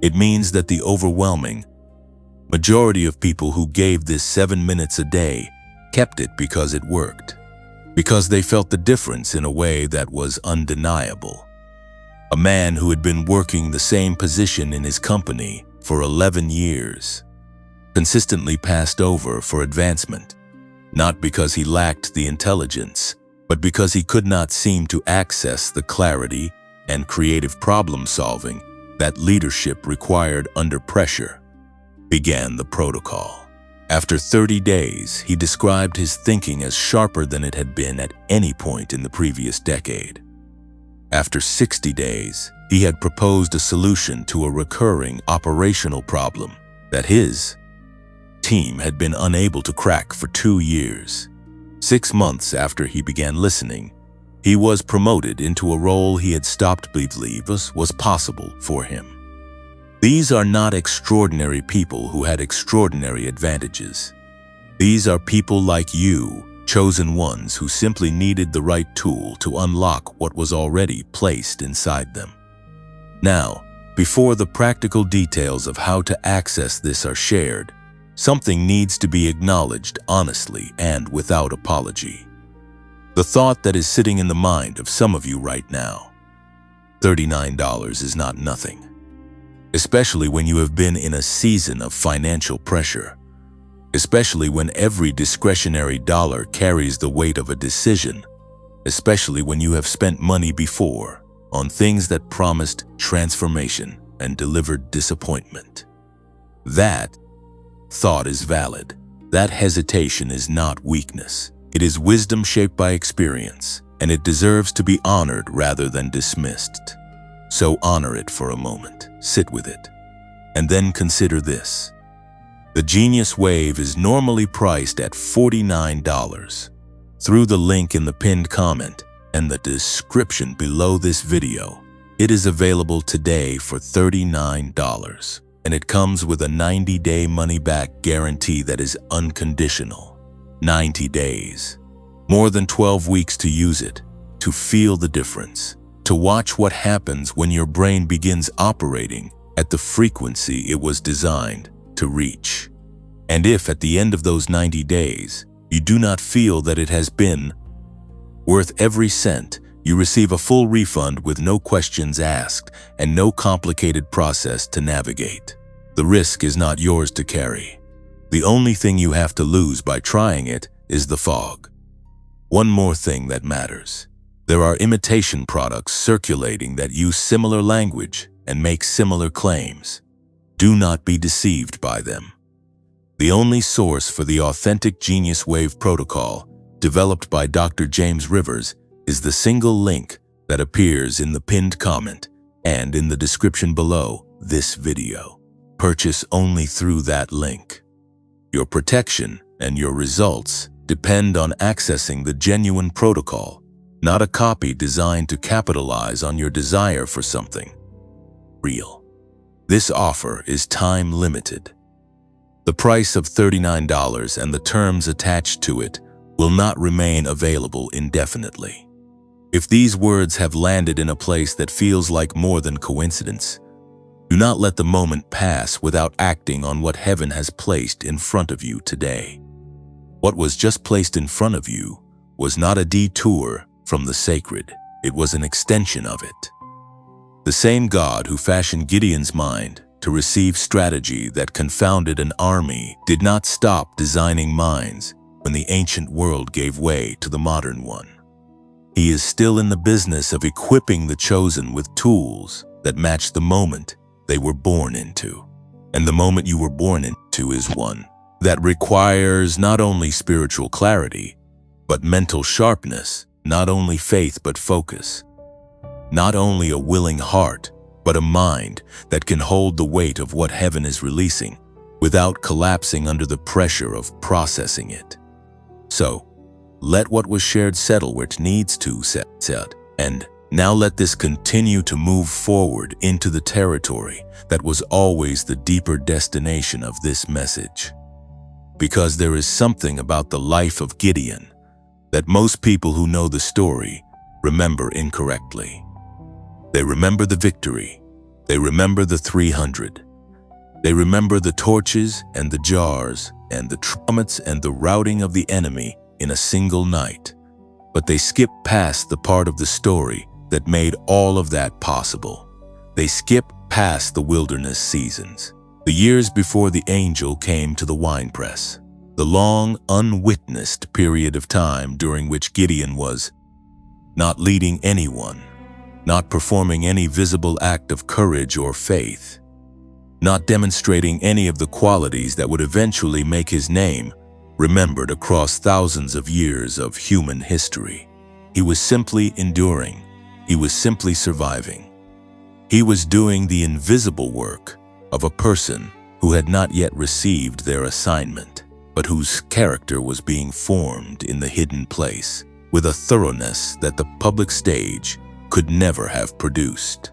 It means that the overwhelming majority of people who gave this 7 minutes a day kept it because it worked, because they felt the difference in a way that was undeniable. A man who had been working the same position in his company for 11 years consistently passed over for advancement, not because he lacked the intelligence, but because he could not seem to access the clarity and creative problem-solving that leadership required under pressure. Began the protocol. After 30 days, he described his thinking as sharper than it had been at any point in the previous decade. After 60 days, he had proposed a solution to a recurring operational problem that his team had been unable to crack for 2 years. 6 months after he began listening, he was promoted into a role he had stopped believing was possible for him. These are not extraordinary people who had extraordinary advantages. These are people like you, chosen ones who simply needed the right tool to unlock what was already placed inside them. Now, before the practical details of how to access this are shared, something needs to be acknowledged honestly and without apology. The thought that is sitting in the mind of some of you right now: $39 is not nothing, especially when you have been in a season of financial pressure, especially when every discretionary dollar carries the weight of a decision, especially when you have spent money before on things that promised transformation and delivered disappointment. That thought is valid. That hesitation is not weakness. It is wisdom shaped by experience, and it deserves to be honored rather than dismissed. So honor it for a moment, sit with it, and then consider this. The Genius Wave is normally priced at $49. Through the link in the pinned comment and the description below this video, it is available today for $39, and it comes with a 90-day money-back guarantee that is unconditional. 90 days. More than 12 weeks to use it, to feel the difference, to watch what happens when your brain begins operating at the frequency it was designed to reach. And if at the end of those 90 days, you do not feel that it has been worth every cent, you receive a full refund with no questions asked and no complicated process to navigate. The risk is not yours to carry. The only thing you have to lose by trying it is the fog. One more thing that matters. There are imitation products circulating that use similar language and make similar claims. Do not be deceived by them. The only source for the authentic Genius Wave protocol, developed by Dr. James Rivers, is the single link that appears in the pinned comment and in the description below this video. Purchase only through that link. Your protection and your results depend on accessing the genuine protocol, not a copy designed to capitalize on your desire for something real. This offer is time limited. The price of $39 and the terms attached to it will not remain available indefinitely. If these words have landed in a place that feels like more than coincidence, do not let the moment pass without acting on what heaven has placed in front of you today. What was just placed in front of you was not a detour from the sacred, it was an extension of it. The same God who fashioned Gideon's mind to receive strategy that confounded an army did not stop designing minds when the ancient world gave way to the modern one. He is still in the business of equipping the chosen with tools that match the moment they were born into. And the moment you were born into is one that requires not only spiritual clarity, but mental sharpness, not only faith but focus, not only a willing heart, but a mind that can hold the weight of what heaven is releasing without collapsing under the pressure of processing it. So, let what was shared settle where it needs to set, and now let this continue to move forward into the territory that was always the deeper destination of this message. Because there is something about the life of Gideon that most people who know the story remember incorrectly. They remember the victory. They remember the 300. They remember the torches and the jars and the trumpets and the routing of the enemy in a single night. But they skip past the part of the story that made all of that possible. They skip past the wilderness seasons, the years before the angel came to the winepress, the long, unwitnessed period of time during which Gideon was not leading anyone, not performing any visible act of courage or faith, not demonstrating any of the qualities that would eventually make his name remembered across thousands of years of human history. He was simply enduring. He was simply surviving. He was doing the invisible work of a person who had not yet received their assignment, but whose character was being formed in the hidden place with a thoroughness that the public stage could never have produced.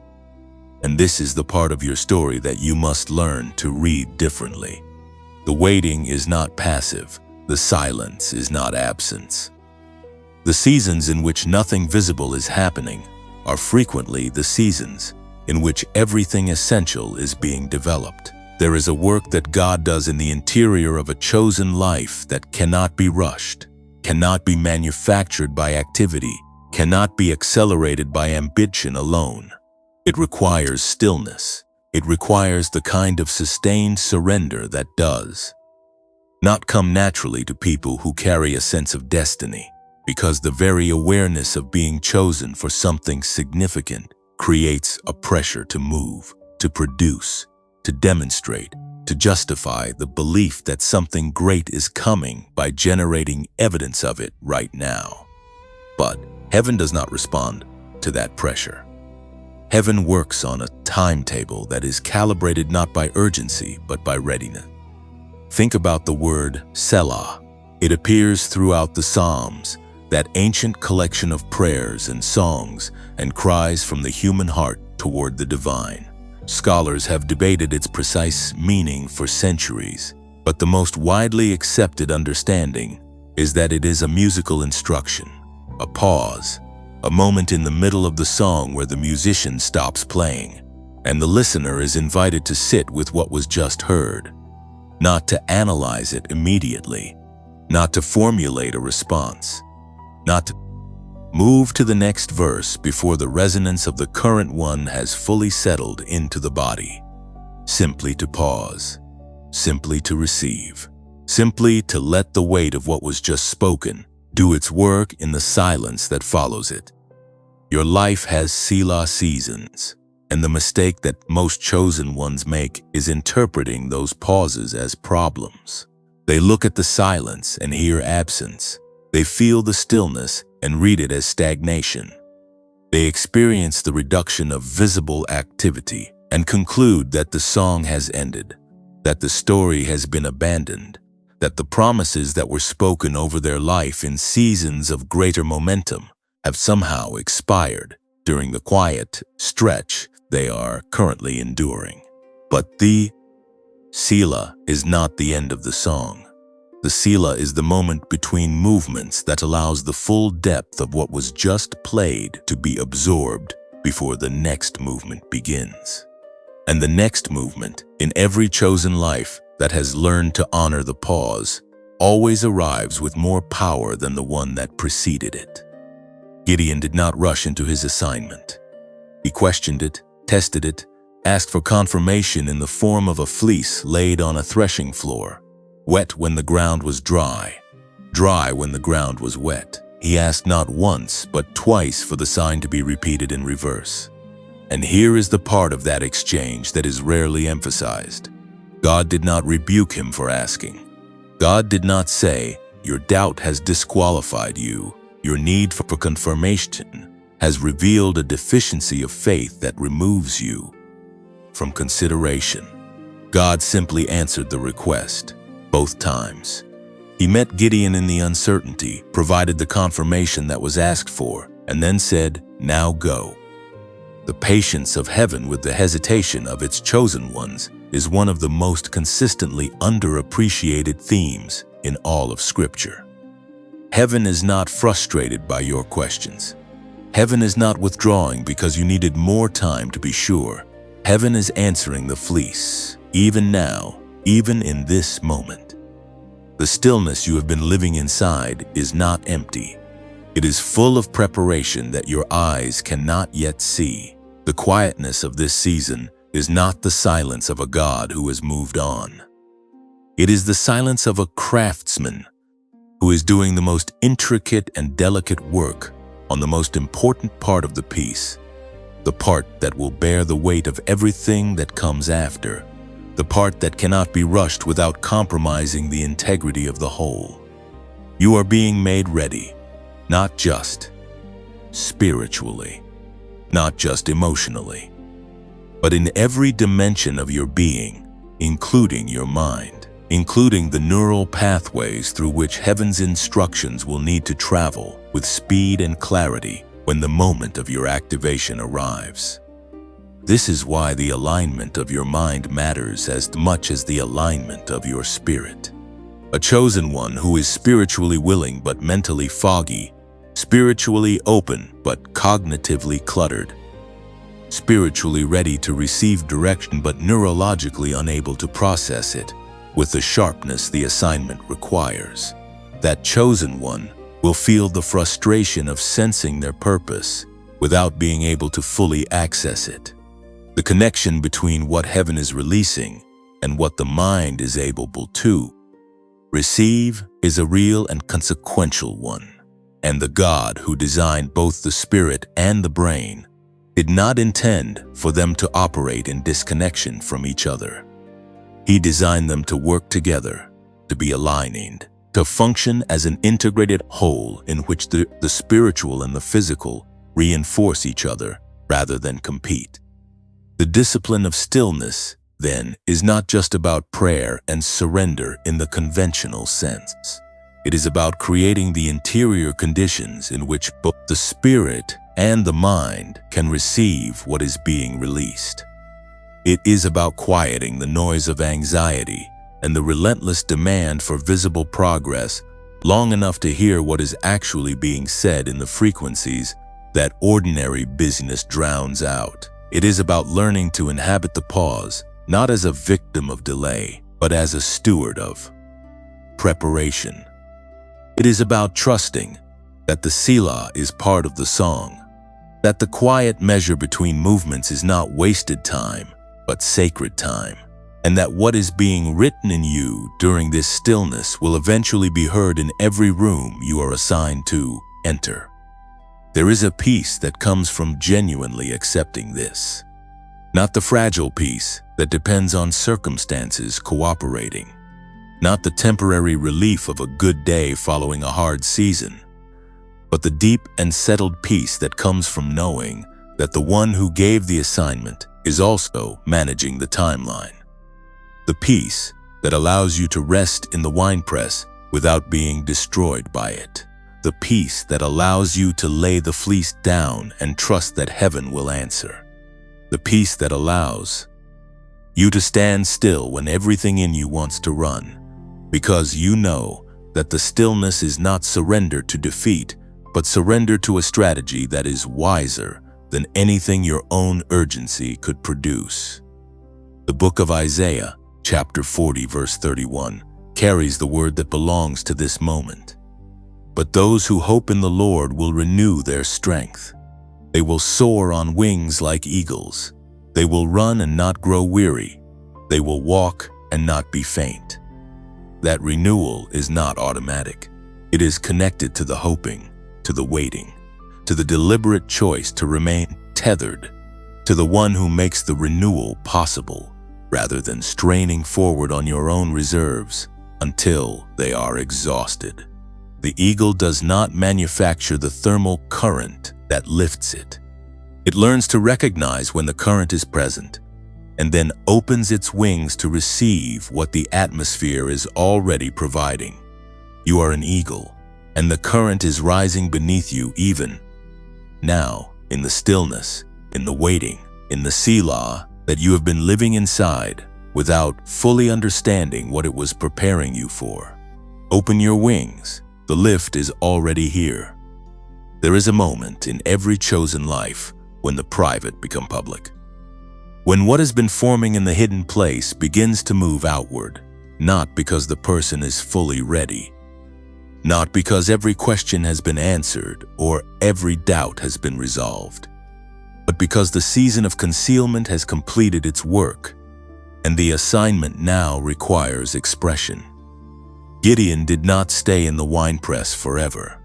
And this is the part of your story that you must learn to read differently. The waiting is not passive. The silence is not absence. The seasons in which nothing visible is happening are frequently the seasons in which everything essential is being developed. There is a work that God does in the interior of a chosen life that cannot be rushed, cannot be manufactured by activity, cannot be accelerated by ambition alone. It requires stillness. It requires the kind of sustained surrender that does not come naturally to people who carry a sense of destiny, because the very awareness of being chosen for something significant creates a pressure to move, to produce, to demonstrate, to justify the belief that something great is coming by generating evidence of it right now. But heaven does not respond to that pressure. Heaven works on a timetable that is calibrated not by urgency, but by readiness. Think about the word Selah. It appears throughout the Psalms, that ancient collection of prayers and songs and cries from the human heart toward the divine. Scholars have debated its precise meaning for centuries, but the most widely accepted understanding is that it is a musical instruction, a pause, a moment in the middle of the song where the musician stops playing, and the listener is invited to sit with what was just heard, not to analyze it immediately, not to formulate a response, not to move to the next verse before the resonance of the current one has fully settled into the body. Simply to pause, simply to receive, simply to let the weight of what was just spoken do its work in the silence that follows it. Your life has Selah seasons, and the mistake that most chosen ones make is interpreting those pauses as problems. They look at the silence and hear absence. They feel the stillness and read it as stagnation. They experience the reduction of visible activity and conclude that the song has ended, that the story has been abandoned, that the promises that were spoken over their life in seasons of greater momentum have somehow expired during the quiet stretch they are currently enduring. But the Selah is not the end of the song. The Selah is the moment between movements that allows the full depth of what was just played to be absorbed before the next movement begins. And the next movement, in every chosen life that has learned to honor the pause, always arrives with more power than the one that preceded it. Gideon did not rush into his assignment. He questioned it, tested it, asked for confirmation in the form of a fleece laid on a threshing floor, wet when the ground was dry, dry when the ground was wet. He asked not once, but twice for the sign to be repeated in reverse. And here is the part of that exchange that is rarely emphasized. God did not rebuke him for asking. God did not say, "Your doubt has disqualified you. Your need for confirmation has revealed a deficiency of faith that removes you from consideration." God simply answered the request, both times. He met Gideon in the uncertainty, provided the confirmation that was asked for, and then said, "Now go." The patience of heaven with the hesitation of its chosen ones is one of the most consistently underappreciated themes in all of Scripture. Heaven is not frustrated by your questions. Heaven is not withdrawing because you needed more time to be sure. Heaven is answering the fleece, even now, even in this moment. The stillness you have been living inside is not empty. It is full of preparation that your eyes cannot yet see. The quietness of this season is not the silence of a God who has moved on. It is the silence of a craftsman who is doing the most intricate and delicate work on the most important part of the piece, the part that will bear the weight of everything that comes after, the part that cannot be rushed without compromising the integrity of the whole. You are being made ready, not just spiritually, not just emotionally, but in every dimension of your being, including your mind, including the neural pathways through which heaven's instructions will need to travel with speed and clarity when the moment of your activation arrives. This is why the alignment of your mind matters as much as the alignment of your spirit. A chosen one who is spiritually willing but mentally foggy, spiritually open but cognitively cluttered, spiritually ready to receive direction but neurologically unable to process it with the sharpness the assignment requires. That chosen one will feel the frustration of sensing their purpose without being able to fully access it. The connection between what heaven is releasing and what the mind is able to receive is a real and consequential one. And the God who designed both the spirit and the brain did not intend for them to operate in disconnection from each other. He designed them to work together, to be aligned, to function as an integrated whole in which the spiritual and the physical reinforce each other rather than compete. The discipline of stillness, then, is not just about prayer and surrender in the conventional sense. It is about creating the interior conditions in which both the spirit and the mind can receive what is being released. It is about quieting the noise of anxiety and the relentless demand for visible progress long enough to hear what is actually being said in the frequencies that ordinary busyness drowns out. It is about learning to inhabit the pause, not as a victim of delay, but as a steward of preparation. It is about trusting that the Selah is part of the song, that the quiet measure between movements is not wasted time, but sacred time, and that what is being written in you during this stillness will eventually be heard in every room you are assigned to enter. There is a peace that comes from genuinely accepting this. Not the fragile peace that depends on circumstances cooperating. Not the temporary relief of a good day following a hard season, but the deep and settled peace that comes from knowing that the one who gave the assignment is also managing the timeline. The peace that allows you to rest in the winepress without being destroyed by it. The peace that allows you to lay the fleece down and trust that heaven will answer. The peace that allows you to stand still when everything in you wants to run, because you know that the stillness is not surrender to defeat, but surrender to a strategy that is wiser than anything your own urgency could produce. The book of Isaiah, chapter 40, verse 31, carries the word that belongs to this moment. But those who hope in the Lord will renew their strength. They will soar on wings like eagles. They will run and not grow weary. They will walk and not be faint. That renewal is not automatic. It is connected to the hoping, to the waiting, to the deliberate choice to remain tethered to the one who makes the renewal possible, rather than straining forward on your own reserves until they are exhausted. The eagle does not manufacture the thermal current that lifts it. It learns to recognize when the current is present and then opens its wings to receive what the atmosphere is already providing. You are an eagle, and the current is rising beneath you even now, in the stillness, in the waiting, in the Selah that you have been living inside without fully understanding what it was preparing you for. Open your wings. The lift is already here. There is a moment in every chosen life when the private become public. When what has been forming in the hidden place begins to move outward, not because the person is fully ready, not because every question has been answered or every doubt has been resolved, but because the season of concealment has completed its work, and the assignment now requires expression. Gideon did not stay in the winepress forever.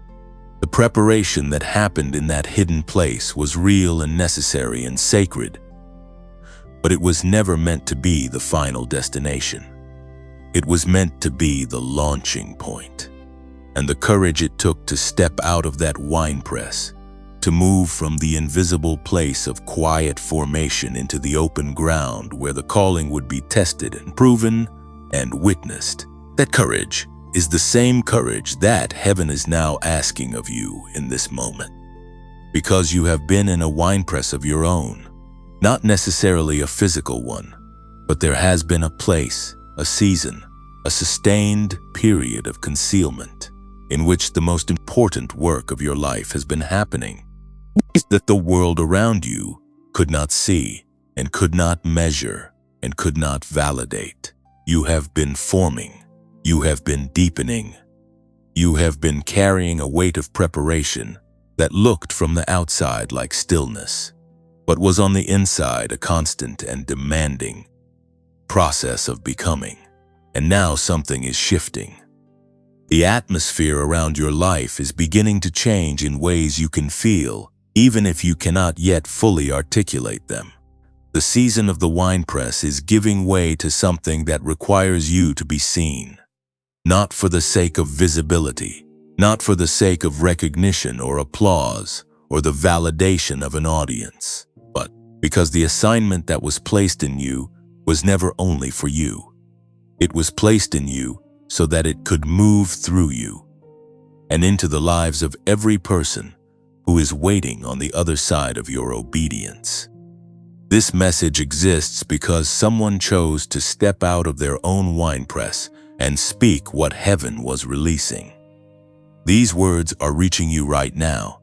The preparation that happened in that hidden place was real and necessary and sacred, but it was never meant to be the final destination. It was meant to be the launching point. And the courage it took to step out of that winepress, to move from the invisible place of quiet formation into the open ground where the calling would be tested and proven and witnessed. That courage is the same courage that heaven is now asking of you in this moment. Because you have been in a winepress of your own, not necessarily a physical one, but there has been a place, a season, a sustained period of concealment in which the most important work of your life has been happening, that the world around you could not see and could not measure and could not validate. You have been forming. You have been deepening. You have been carrying a weight of preparation that looked from the outside like stillness, but was on the inside a constant and demanding process of becoming. And now something is shifting. The atmosphere around your life is beginning to change in ways you can feel, even if you cannot yet fully articulate them. The season of the winepress is giving way to something that requires you to be seen. Not for the sake of visibility, not for the sake of recognition or applause or the validation of an audience, but because the assignment that was placed in you was never only for you. It was placed in you so that it could move through you and into the lives of every person who is waiting on the other side of your obedience. This message exists because someone chose to step out of their own winepress and speak what heaven was releasing. These words are reaching you right now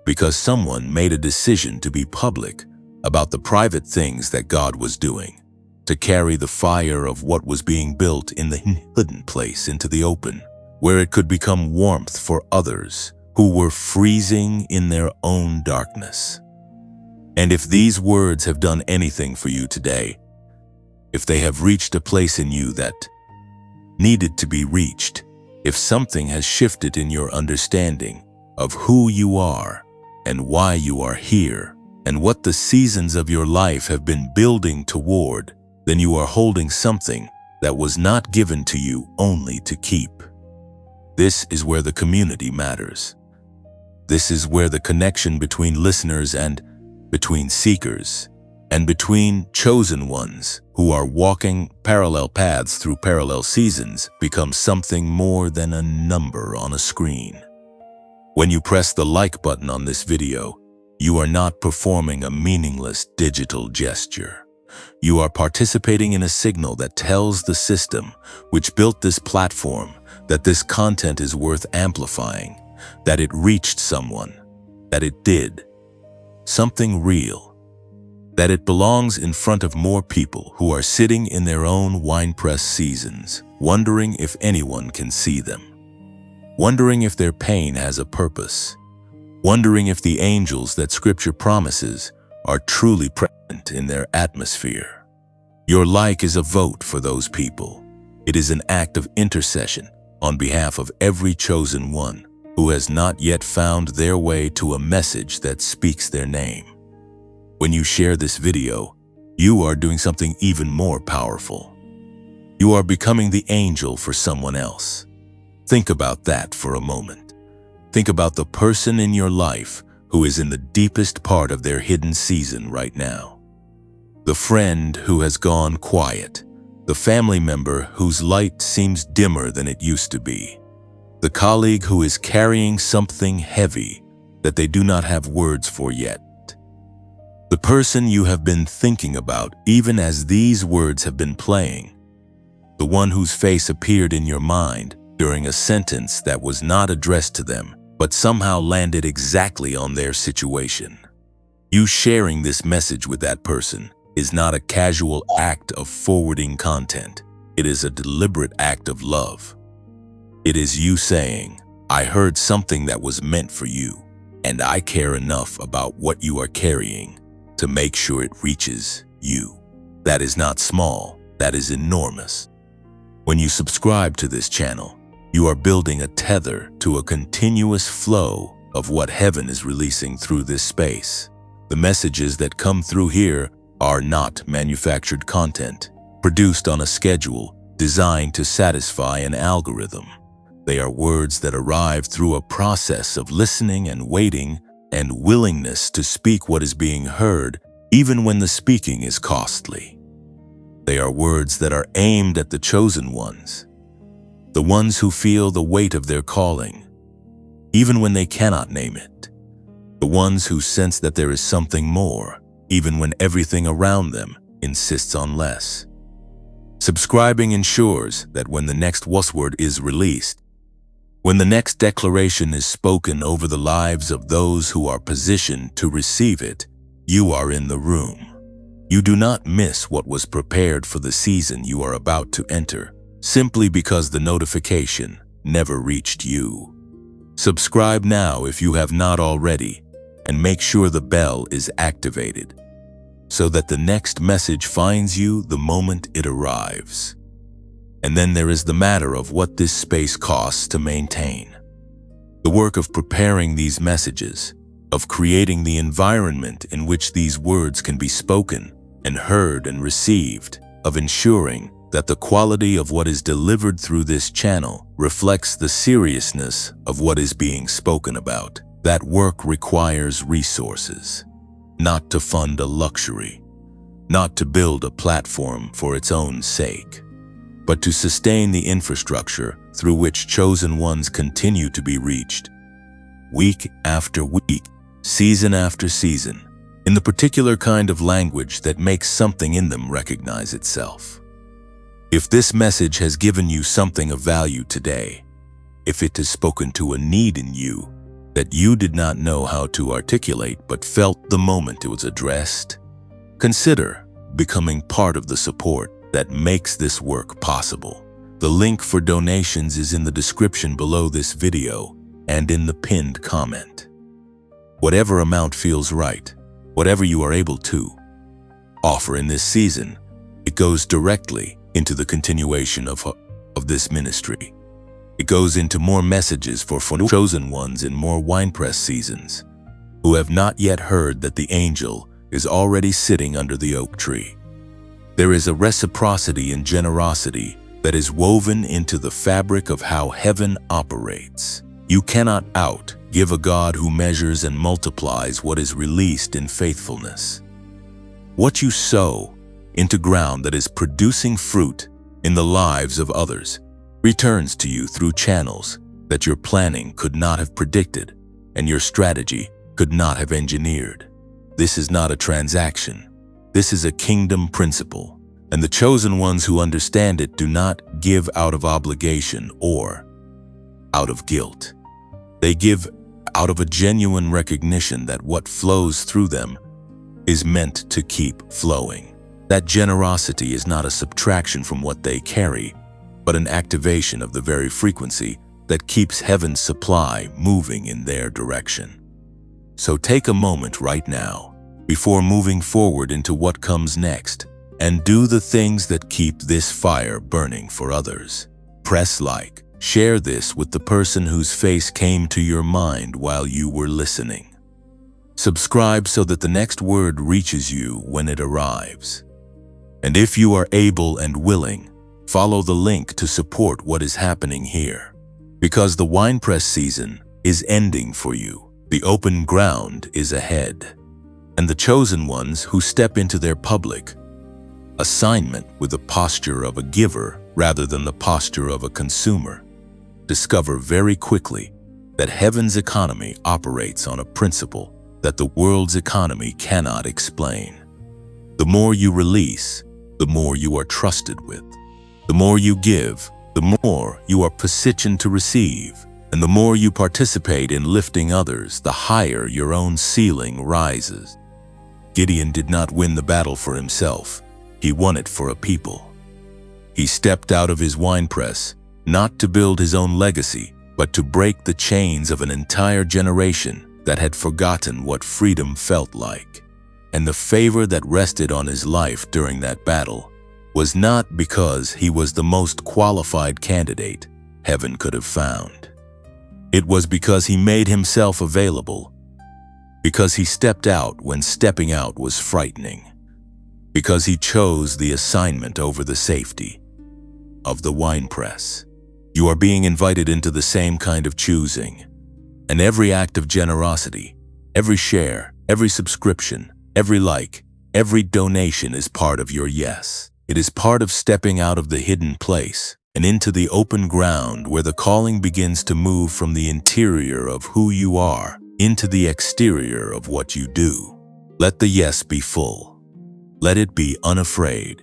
because someone made a decision to be public about the private things that God was doing, to carry the fire of what was being built in the hidden place into the open, where it could become warmth for others who were freezing in their own darkness. And if these words have done anything for you today, if they have reached a place in you that needed to be reached, if something has shifted in your understanding of who you are and why you are here and what the seasons of your life have been building toward, then you are holding something that was not given to you only to keep. This is where the community matters. This is where the connection between listeners and between seekers and between chosen ones who are walking parallel paths through parallel seasons becomes something more than a number on a screen. When you press the like button on this video, you are not performing a meaningless digital gesture. You are participating in a signal that tells the system which built this platform that this content is worth amplifying, that it reached someone, that it did something real, that it belongs in front of more people who are sitting in their own winepress seasons, wondering if anyone can see them, wondering if their pain has a purpose, wondering if the angels that Scripture promises are truly present in their atmosphere. Your like is a vote for those people. It is an act of intercession on behalf of every chosen one who has not yet found their way to a message that speaks their name. When you share this video, you are doing something even more powerful. You are becoming the angel for someone else. Think about that for a moment. Think about the person in your life who is in the deepest part of their hidden season right now. The friend who has gone quiet. The family member whose light seems dimmer than it used to be. The colleague who is carrying something heavy that they do not have words for yet. The person you have been thinking about even as these words have been playing. The one whose face appeared in your mind during a sentence that was not addressed to them, but somehow landed exactly on their situation. You sharing this message with that person is not a casual act of forwarding content. It is a deliberate act of love. It is you saying, I heard something that was meant for you, and I care enough about what you are carrying to make sure it reaches you. That is not small, that is enormous. When you subscribe to this channel, you are building a tether to a continuous flow of what heaven is releasing through this space. The messages that come through here are not manufactured content, produced on a schedule designed to satisfy an algorithm. They are words that arrive through a process of listening and waiting and willingness to speak what is being heard, even when the speaking is costly. They are words that are aimed at the chosen ones, the ones who feel the weight of their calling, even when they cannot name it, the ones who sense that there is something more, even when everything around them insists on less. Subscribing ensures that when the next word is released, when the next declaration is spoken over the lives of those who are positioned to receive it, you are in the room. You do not miss what was prepared for the season you are about to enter, simply because the notification never reached you. Subscribe now if you have not already, and make sure the bell is activated, so that the next message finds you the moment it arrives. And then there is the matter of what this space costs to maintain. The work of preparing these messages, of creating the environment in which these words can be spoken and heard and received, of ensuring that the quality of what is delivered through this channel reflects the seriousness of what is being spoken about. That work requires resources, not to fund a luxury, not to build a platform for its own sake, but to sustain the infrastructure through which chosen ones continue to be reached, week after week, season after season, in the particular kind of language that makes something in them recognize itself. If this message has given you something of value today, if it has spoken to a need in you that you did not know how to articulate but felt the moment it was addressed, consider becoming part of the support that makes this work possible. The link for donations is in the description below this video and in the pinned comment. Whatever amount feels right, whatever you are able to offer in this season, It goes directly into the continuation of this ministry. It goes into more messages for chosen ones in more winepress seasons who have not yet heard that the angel is already sitting under the oak tree. There is a reciprocity and generosity that is woven into the fabric of how heaven operates. You cannot give a God who measures and multiplies what is released in faithfulness. What you sow into ground that is producing fruit in the lives of others returns to you through channels that your planning could not have predicted and your strategy could not have engineered. This is not a transaction. This is a kingdom principle, and the chosen ones who understand it do not give out of obligation or out of guilt. They give out of a genuine recognition that what flows through them is meant to keep flowing. That generosity is not a subtraction from what they carry, but an activation of the very frequency that keeps heaven's supply moving in their direction. So take a moment right now, before moving forward into what comes next, and do the things that keep this fire burning for others. Press like, share this with the person whose face came to your mind while you were listening. Subscribe so that the next word reaches you when it arrives. And if you are able and willing, follow the link to support what is happening here. Because the winepress season is ending for you. The open ground is ahead. And the chosen ones who step into their public assignment with the posture of a giver rather than the posture of a consumer discover very quickly that heaven's economy operates on a principle that the world's economy cannot explain. The more you release, the more you are trusted with. The more you give, the more you are positioned to receive. And the more you participate in lifting others, the higher your own ceiling rises. Gideon did not win the battle for himself. He won it for a people. He stepped out of his winepress, not to build his own legacy, but to break the chains of an entire generation that had forgotten what freedom felt like. And the favor that rested on his life during that battle was not because he was the most qualified candidate heaven could have found. It was because he made himself available, because he stepped out when stepping out was frightening, because he chose the assignment over the safety of the winepress. You are being invited into the same kind of choosing, and every act of generosity, every share, every subscription, every like, every donation is part of your yes. It is part of stepping out of the hidden place and into the open ground where the calling begins to move from the interior of who you are into the exterior of what you do. Let the yes be full. Let it be unafraid.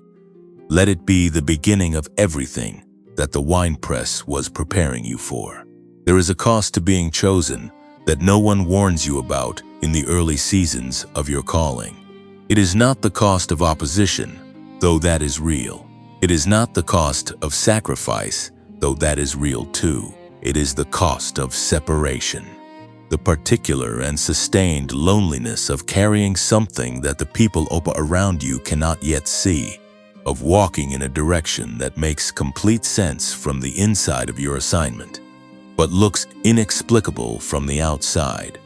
Let it be the beginning of everything that the winepress was preparing you for. There is a cost to being chosen that no one warns you about in the early seasons of your calling. It is not the cost of opposition, though that is real. It is not the cost of sacrifice, though that is real too. It is the cost of separation. The particular and sustained loneliness of carrying something that the people around you cannot yet see, of walking in a direction that makes complete sense from the inside of your assignment, but looks inexplicable from the outside,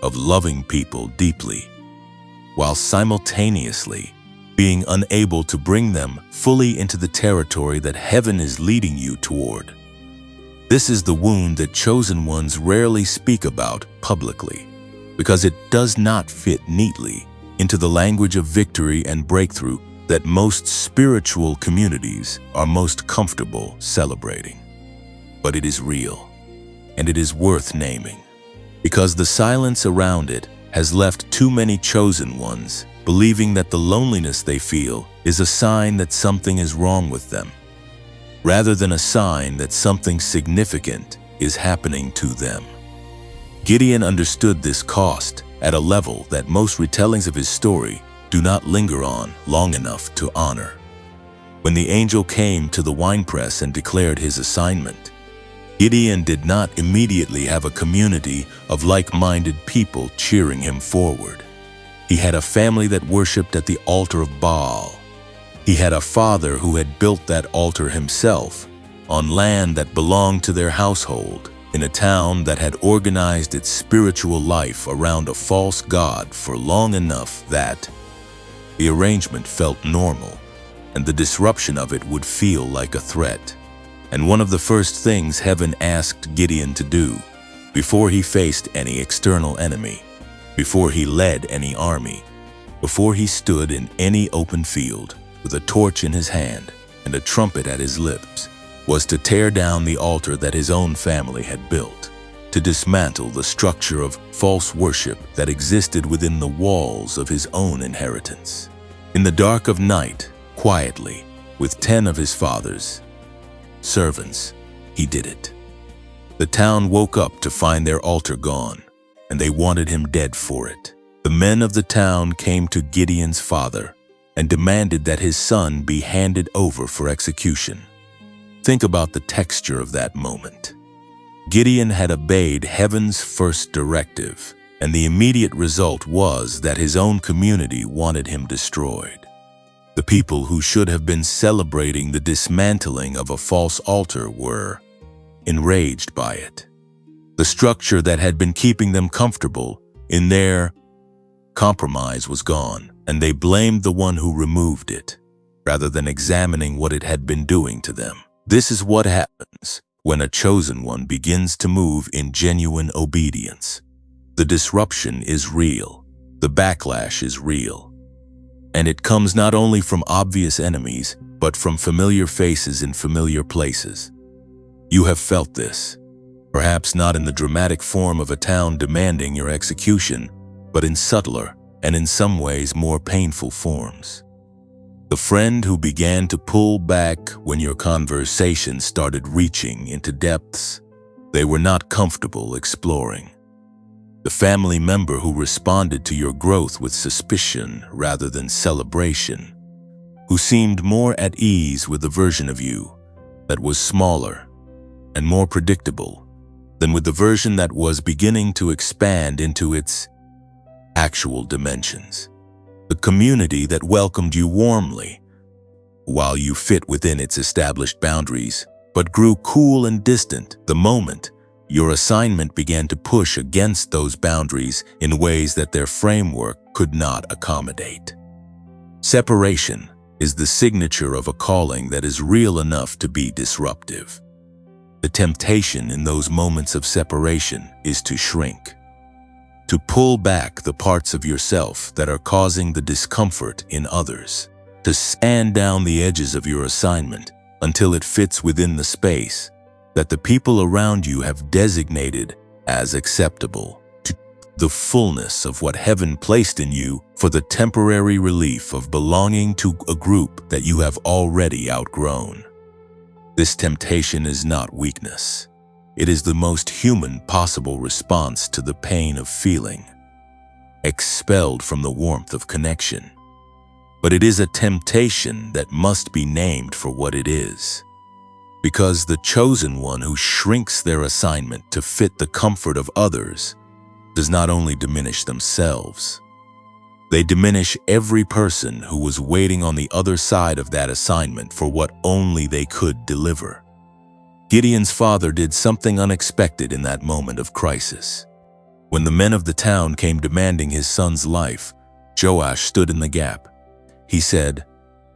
of loving people deeply, while simultaneously being unable to bring them fully into the territory that heaven is leading you toward. This is the wound that chosen ones rarely speak about publicly, because it does not fit neatly into the language of victory and breakthrough that most spiritual communities are most comfortable celebrating. But it is real, and it is worth naming, because the silence around it has left too many chosen ones believing that the loneliness they feel is a sign that something is wrong with them, rather than a sign that something significant is happening to them. Gideon understood this cost at a level that most retellings of his story do not linger on long enough to honor. When the angel came to the winepress and declared his assignment, Gideon did not immediately have a community of like-minded people cheering him forward. He had a family that worshipped at the altar of Baal. He had a father who had built that altar himself, on land that belonged to their household, in a town that had organized its spiritual life around a false god for long enough that the arrangement felt normal, and the disruption of it would feel like a threat. And one of the first things heaven asked Gideon to do, before he faced any external enemy, before he led any army, before he stood in any open field with a torch in his hand and a trumpet at his lips, was to tear down the altar that his own family had built, to dismantle the structure of false worship that existed within the walls of his own inheritance. In the dark of night, quietly, with 10 of his father's servants, he did it. The town woke up to find their altar gone, and they wanted him dead for it. The men of the town came to Gideon's father and demanded that his son be handed over for execution. Think about the texture of that moment. Gideon had obeyed heaven's first directive, and the immediate result was that his own community wanted him destroyed. The people who should have been celebrating the dismantling of a false altar were enraged by it. The structure that had been keeping them comfortable in their compromise was gone, and they blamed the one who removed it, rather than examining what it had been doing to them. This is what happens when a chosen one begins to move in genuine obedience. The disruption is real. The backlash is real. And it comes not only from obvious enemies, but from familiar faces in familiar places. You have felt this, perhaps not in the dramatic form of a town demanding your execution, but in subtler and in some ways more painful forms. The friend who began to pull back when your conversation started reaching into depths they were not comfortable exploring. The family member who responded to your growth with suspicion rather than celebration, who seemed more at ease with the version of you that was smaller and more predictable than with the version that was beginning to expand into its actual dimensions. The community that welcomed you warmly while you fit within its established boundaries, but grew cool and distant the moment your assignment began to push against those boundaries in ways that their framework could not accommodate. Separation is the signature of a calling that is real enough to be disruptive. The temptation in those moments of separation is to shrink, to pull back the parts of yourself that are causing the discomfort in others, to sand down the edges of your assignment until it fits within the space that the people around you have designated as acceptable, to the fullness of what heaven placed in you for the temporary relief of belonging to a group that you have already outgrown. This temptation is not weakness. It is the most human possible response to the pain of feeling expelled from the warmth of connection. But it is a temptation that must be named for what it is. Because the chosen one who shrinks their assignment to fit the comfort of others does not only diminish themselves, they diminish every person who was waiting on the other side of that assignment for what only they could deliver. Gideon's father did something unexpected in that moment of crisis. When the men of the town came demanding his son's life, Joash stood in the gap. He said,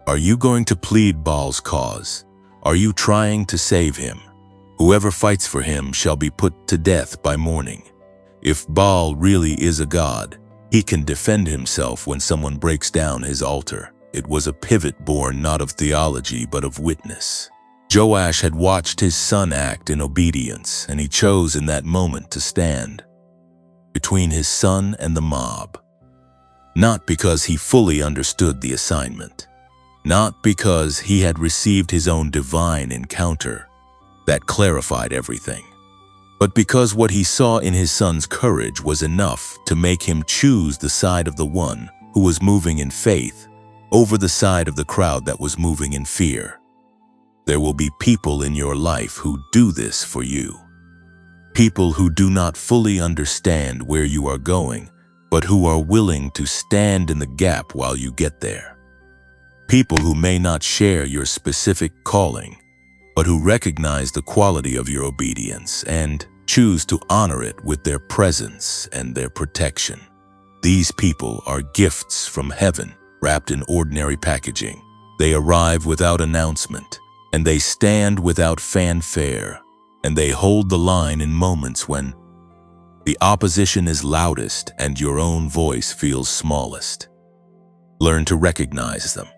"Are you going to plead Baal's cause? Are you trying to save him? Whoever fights for him shall be put to death by morning. If Baal really is a god, he can defend himself when someone breaks down his altar." It was a pivot born not of theology but of witness. Joash had watched his son act in obedience, and he chose in that moment to stand between his son and the mob. Not because he fully understood the assignment, not because he had received his own divine encounter that clarified everything, but because what he saw in his son's courage was enough to make him choose the side of the one who was moving in faith over the side of the crowd that was moving in fear. There will be people in your life who do this for you. People who do not fully understand where you are going, but who are willing to stand in the gap while you get there. People who may not share your specific calling, but who recognize the quality of your obedience and choose to honor it with their presence and their protection. These people are gifts from heaven wrapped in ordinary packaging. They arrive without announcement, and they stand without fanfare, and they hold the line in moments when the opposition is loudest and your own voice feels smallest. Learn to recognize them.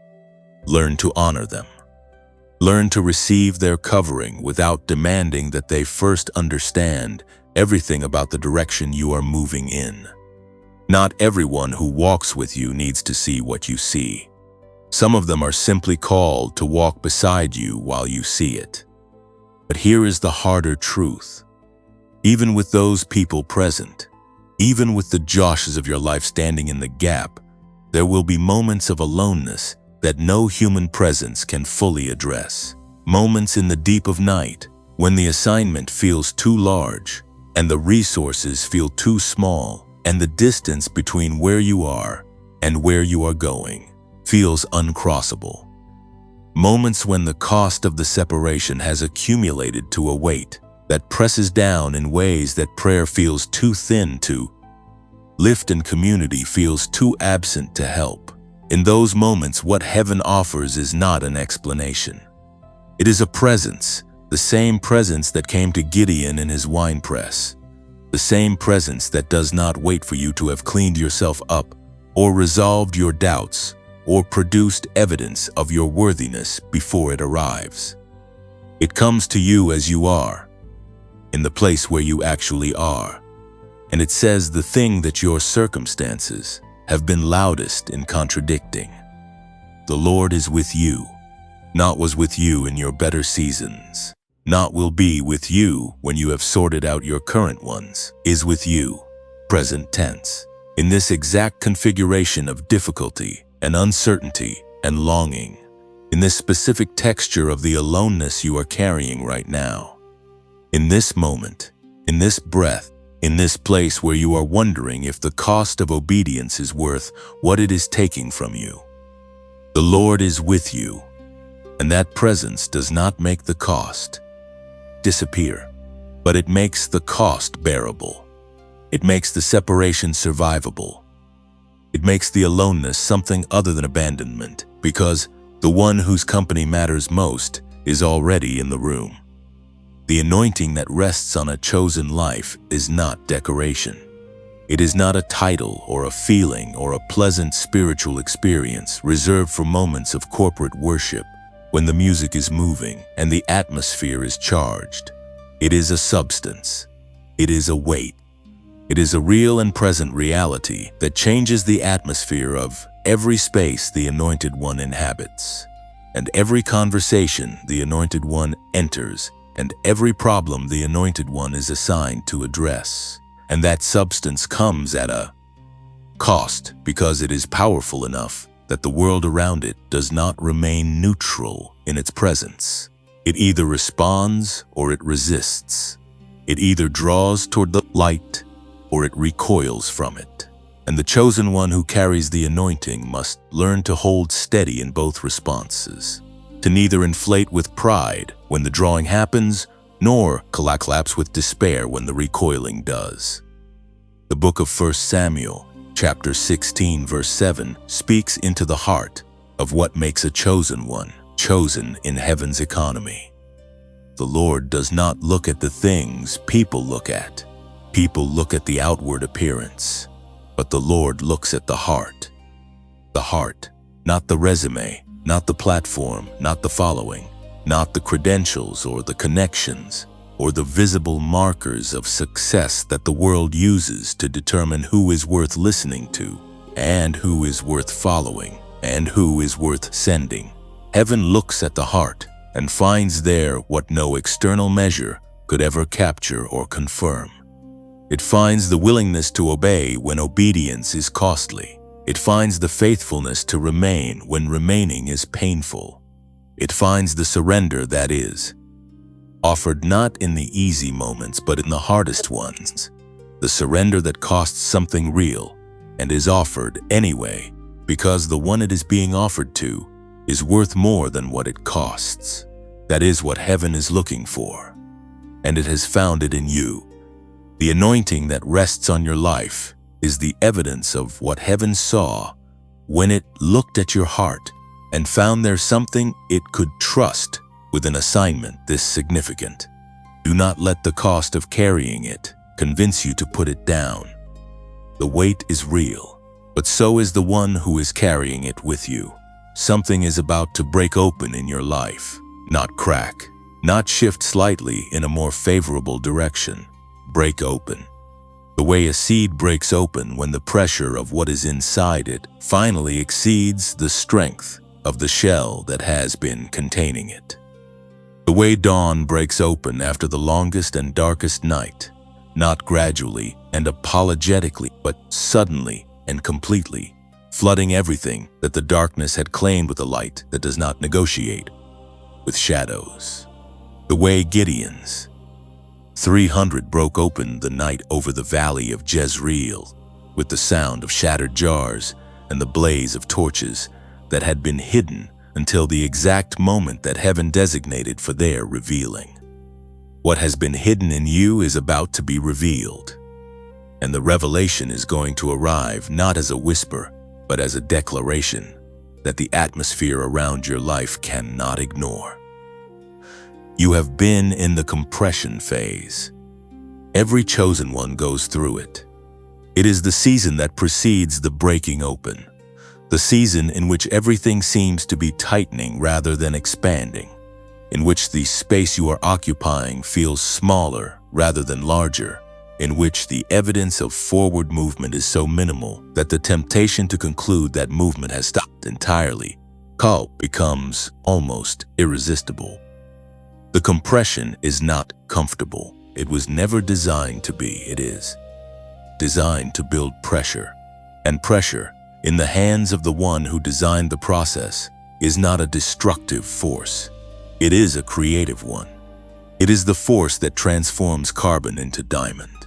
Learn to honor them. Learn to receive their covering without demanding that they first understand everything about the direction you are moving in. Not everyone who walks with you needs to see what you see. Some of them are simply called to walk beside you while you see it. But here is the harder truth. Even with those people present, even with the Joshes of your life standing in the gap, there will be moments of aloneness that no human presence can fully address. Moments in the deep of night when the assignment feels too large and the resources feel too small, and the distance between where you are and where you are going feels uncrossable. Moments when the cost of the separation has accumulated to a weight that presses down in ways that prayer feels too thin to lift and community feels too absent to help. In those moments, what heaven offers is not an explanation. It is a presence, the same presence that came to Gideon in his winepress, the same presence that does not wait for you to have cleaned yourself up or resolved your doubts or produced evidence of your worthiness before it arrives. It comes to you as you are, in the place where you actually are, and it says the thing that your circumstances have been loudest in contradicting. The Lord is with you, not was with you in your better seasons, not will be with you when you have sorted out your current ones, is with you, present tense, in this exact configuration of difficulty and uncertainty and longing, in this specific texture of the aloneness you are carrying right now. In this moment, in this breath, in this place where you are wondering if the cost of obedience is worth what it is taking from you. The Lord is with you, and that presence does not make the cost disappear, but it makes the cost bearable. It makes the separation survivable. It makes the aloneness something other than abandonment, because the one whose company matters most is already in the room. The anointing that rests on a chosen life is not decoration. It is not a title or a feeling or a pleasant spiritual experience reserved for moments of corporate worship when the music is moving and the atmosphere is charged. It is a substance. It is a weight. It is a real and present reality that changes the atmosphere of every space the Anointed One inhabits, and every conversation the Anointed One enters, and every problem the Anointed One is assigned to address. And that substance comes at a cost because it is powerful enough that the world around it does not remain neutral in its presence. It either responds or it resists. It either draws toward the light or it recoils from it. And the chosen one who carries the anointing must learn to hold steady in both responses, to neither inflate with pride when the drawing happens, nor collapse with despair when the recoiling does. The book of 1 Samuel, chapter 16, verse 7, speaks into the heart of what makes a chosen one, chosen in heaven's economy. The Lord does not look at the things people look at. People look at the outward appearance, but the Lord looks at the heart. The heart, not the resume, not the platform, not the following, not the credentials or the connections, or the visible markers of success that the world uses to determine who is worth listening to, and who is worth following, and who is worth sending. Heaven looks at the heart and finds there what no external measure could ever capture or confirm. It finds the willingness to obey when obedience is costly. It finds the faithfulness to remain when remaining is painful. It finds the surrender that is offered not in the easy moments but in the hardest ones, the surrender that costs something real and is offered anyway because the one it is being offered to is worth more than what it costs. That is what heaven is looking for, and it has found it in you. The anointing that rests on your life is the evidence of what heaven saw when it looked at your heart and found there something it could trust with an assignment this significant. Do not let the cost of carrying it convince you to put it down. The weight is real, but so is the one who is carrying it with you. Something is about to break open in your life, not crack, not shift slightly in a more favorable direction. Break open. The way a seed breaks open when the pressure of what is inside it finally exceeds the strength of the shell that has been containing it. The way dawn breaks open after the longest and darkest night, not gradually and apologetically, but suddenly and completely, flooding everything that the darkness had claimed with a light that does not negotiate with shadows. The way Gideon's 300 broke open the night over the valley of Jezreel with the sound of shattered jars and the blaze of torches that had been hidden until the exact moment that heaven designated for their revealing. What has been hidden in you is about to be revealed, and the revelation is going to arrive not as a whisper, but as a declaration that the atmosphere around your life cannot ignore. You have been in the compression phase. Every chosen one goes through it. It is the season that precedes the breaking open, the season in which everything seems to be tightening rather than expanding, in which the space you are occupying feels smaller rather than larger, in which the evidence of forward movement is so minimal that the temptation to conclude that movement has stopped entirely becomes almost irresistible. The compression is not comfortable. It was never designed to be. It is designed to build pressure, and pressure, in the hands of the one who designed the process, is not a destructive force. It is a creative one. It is the force that transforms carbon into diamond.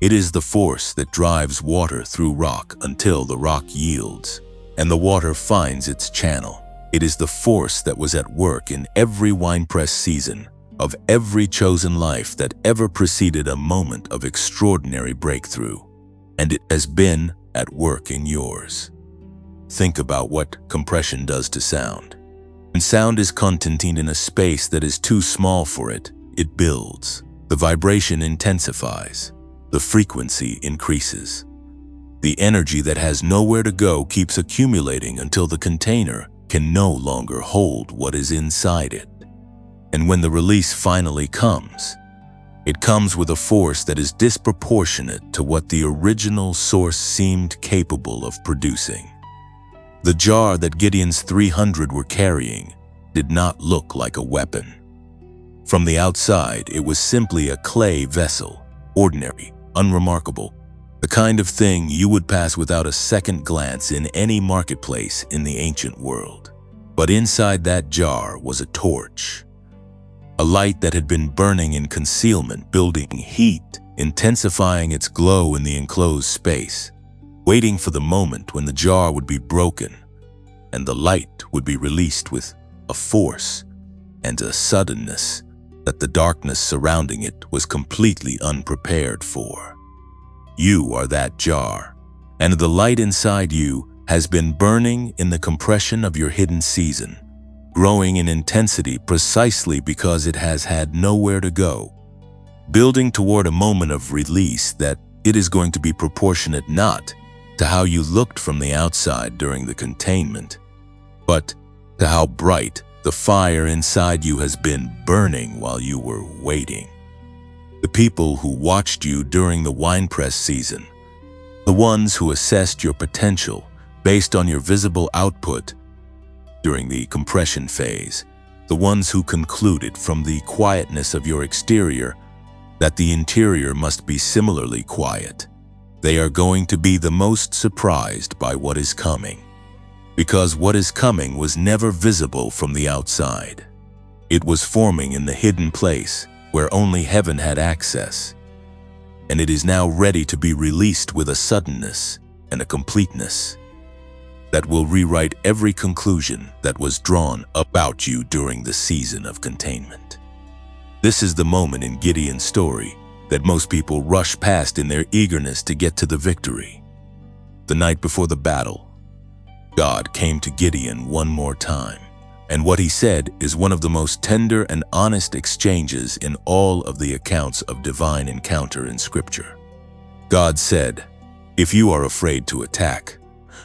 It is the force that drives water through rock until the rock yields and the water finds its channel. It is the force that was at work in every winepress season of every chosen life that ever preceded a moment of extraordinary breakthrough, and it has been at work in yours. Think about what compression does to sound. When sound is contained in a space that is too small for it, it builds. The vibration intensifies. The frequency increases. The energy that has nowhere to go keeps accumulating until the container can no longer hold what is inside it. And when the release finally comes, it comes with a force that is disproportionate to what the original source seemed capable of producing. The jar that Gideon's 300 were carrying did not look like a weapon. From the outside, it was simply a clay vessel, ordinary, unremarkable, the kind of thing you would pass without a second glance in any marketplace in the ancient world. But inside that jar was a torch, a light that had been burning in concealment, building heat, intensifying its glow in the enclosed space, waiting for the moment when the jar would be broken and the light would be released with a force and a suddenness that the darkness surrounding it was completely unprepared for. You are that jar, and the light inside you has been burning in the compression of your hidden season, growing in intensity precisely because it has had nowhere to go, building toward a moment of release that it is going to be proportionate not to how you looked from the outside during the containment, but to how bright the fire inside you has been burning while you were waiting. The people who watched you during the winepress season, the ones who assessed your potential based on your visible output during the compression phase, the ones who concluded from the quietness of your exterior that the interior must be similarly quiet, they are going to be the most surprised by what is coming. Because what is coming was never visible from the outside. It was forming in the hidden place where only heaven had access, and it is now ready to be released with a suddenness and a completeness that will rewrite every conclusion that was drawn about you during the season of containment. This is the moment in Gideon's story that most people rush past in their eagerness to get to the victory. The night before the battle, God came to Gideon one more time, and what he said is one of the most tender and honest exchanges in all of the accounts of divine encounter in Scripture. God said, "If you are afraid to attack,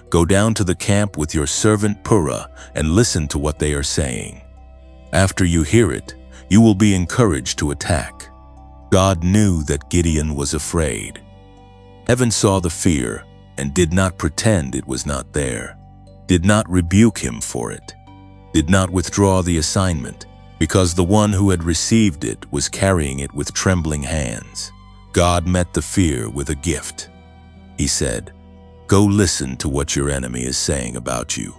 go down to the camp with your servant Purah and listen to what they are saying. After you hear it, you will be encouraged to attack." God knew that Gideon was afraid. Heaven saw the fear and did not pretend it was not there, did not rebuke him for it, did not withdraw the assignment, because the one who had received it was carrying it with trembling hands. God met the fear with a gift. He said, "Go listen to what your enemy is saying about you."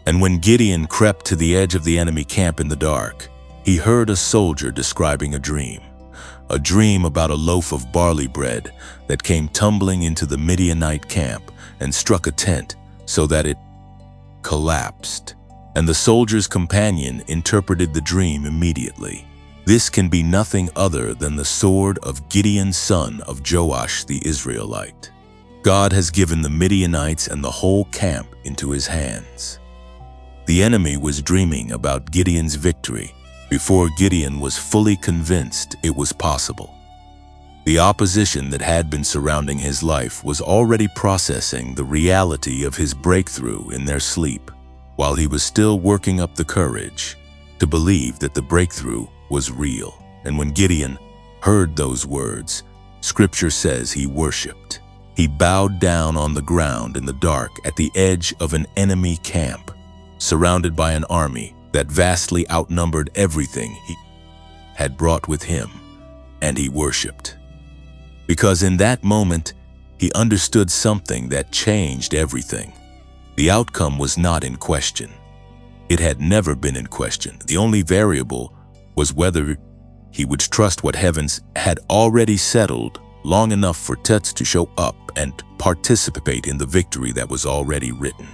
And when Gideon crept to the edge of the enemy camp in the dark, he heard a soldier describing a dream about a loaf of barley bread that came tumbling into the Midianite camp and struck a tent so that it collapsed. And the soldier's companion interpreted the dream immediately. This can be nothing other than the sword of Gideon, son of Joash the Israelite. God has given the Midianites and the whole camp into his hands. The enemy was dreaming about Gideon's victory before Gideon was fully convinced it was possible. The opposition that had been surrounding his life was already processing the reality of his breakthrough in their sleep, while he was still working up the courage to believe that the breakthrough was real. And when Gideon heard those words, Scripture says he worshiped. He bowed down on the ground in the dark at the edge of an enemy camp, surrounded by an army that vastly outnumbered everything he had brought with him, and he worshiped. Because in that moment, he understood something that changed everything. The outcome was not in question. It had never been in question. The only variable was whether he would trust what heavens had already settled long enough for Tuts to show up and participate in the victory that was already written.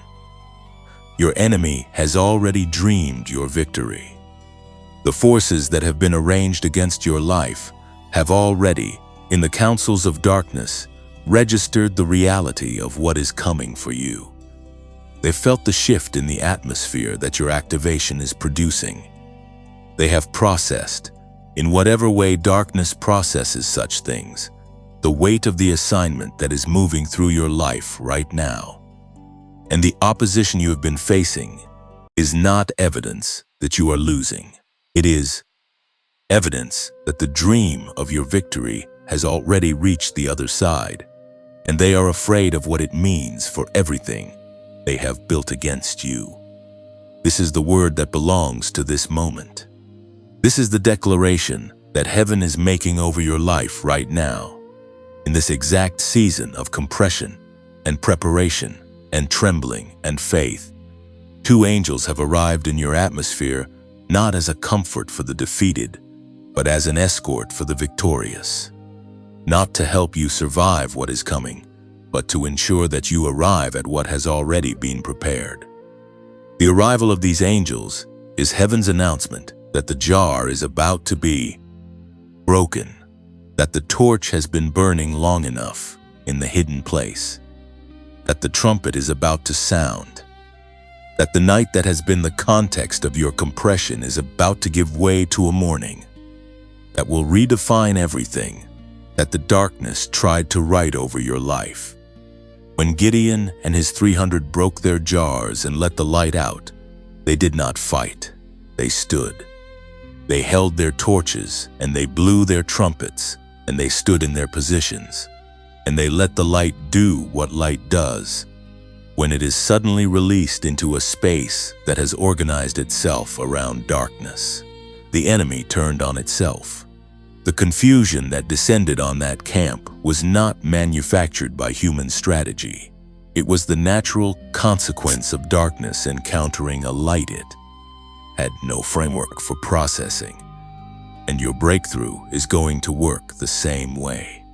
Your enemy has already dreamed your victory. The forces that have been arranged against your life have already, in the councils of darkness, registered the reality of what is coming for you. They felt the shift in the atmosphere that your activation is producing. They have processed, in whatever way darkness processes such things, the weight of the assignment that is moving through your life right now. And the opposition you have been facing is not evidence that you are losing. It is evidence that the dream of your victory has already reached the other side, and they are afraid of what it means for everything they have built against you. This is the word that belongs to this moment. This is the declaration that heaven is making over your life right now, in this exact season of compression and preparation and trembling and faith. Two angels have arrived in your atmosphere, not as a comfort for the defeated, but as an escort for the victorious. Not to help you survive what is coming, but to ensure that you arrive at what has already been prepared. The arrival of these angels is heaven's announcement that the jar is about to be broken, that the torch has been burning long enough in the hidden place, that the trumpet is about to sound, that the night that has been the context of your compression is about to give way to a morning that will redefine everything that the darkness tried to write over your life. When Gideon and his 300 broke their jars and let the light out, they did not fight, they stood. They held their torches and they blew their trumpets and they stood in their positions. And they let the light do what light does when it is suddenly released into a space that has organized itself around darkness. The enemy turned on itself. The confusion that descended on that camp was not manufactured by human strategy. It was the natural consequence of darkness encountering a light it had no framework for processing. And your breakthrough is going to work the same way.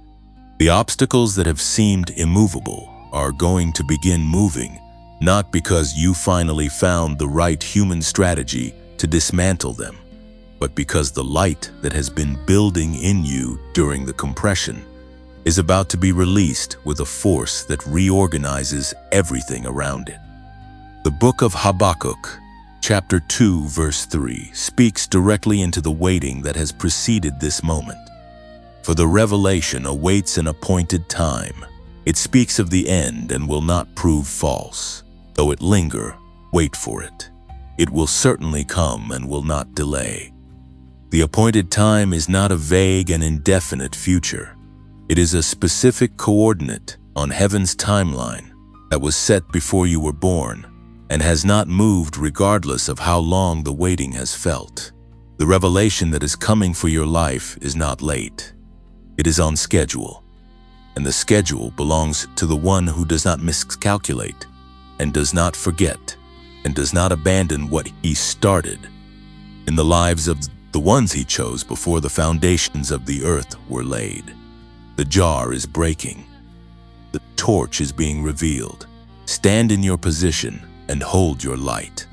The obstacles that have seemed immovable are going to begin moving not because you finally found the right human strategy to dismantle them, but because the light that has been building in you during the compression is about to be released with a force that reorganizes everything around it. The book of Habakkuk, chapter 2, verse 3, speaks directly into the waiting that has preceded this moment. For the revelation awaits an appointed time. It speaks of the end and will not prove false. Though it linger, wait for it. It will certainly come and will not delay. The appointed time is not a vague and indefinite future. It is a specific coordinate on heaven's timeline that was set before you were born and has not moved regardless of how long the waiting has felt. The revelation that is coming for your life is not late. It is on schedule, and the schedule belongs to the one who does not miscalculate and does not forget and does not abandon what he started in the lives of the ones he chose before the foundations of the earth were laid. The jar is breaking. The torch is being revealed. Stand in your position and hold your light.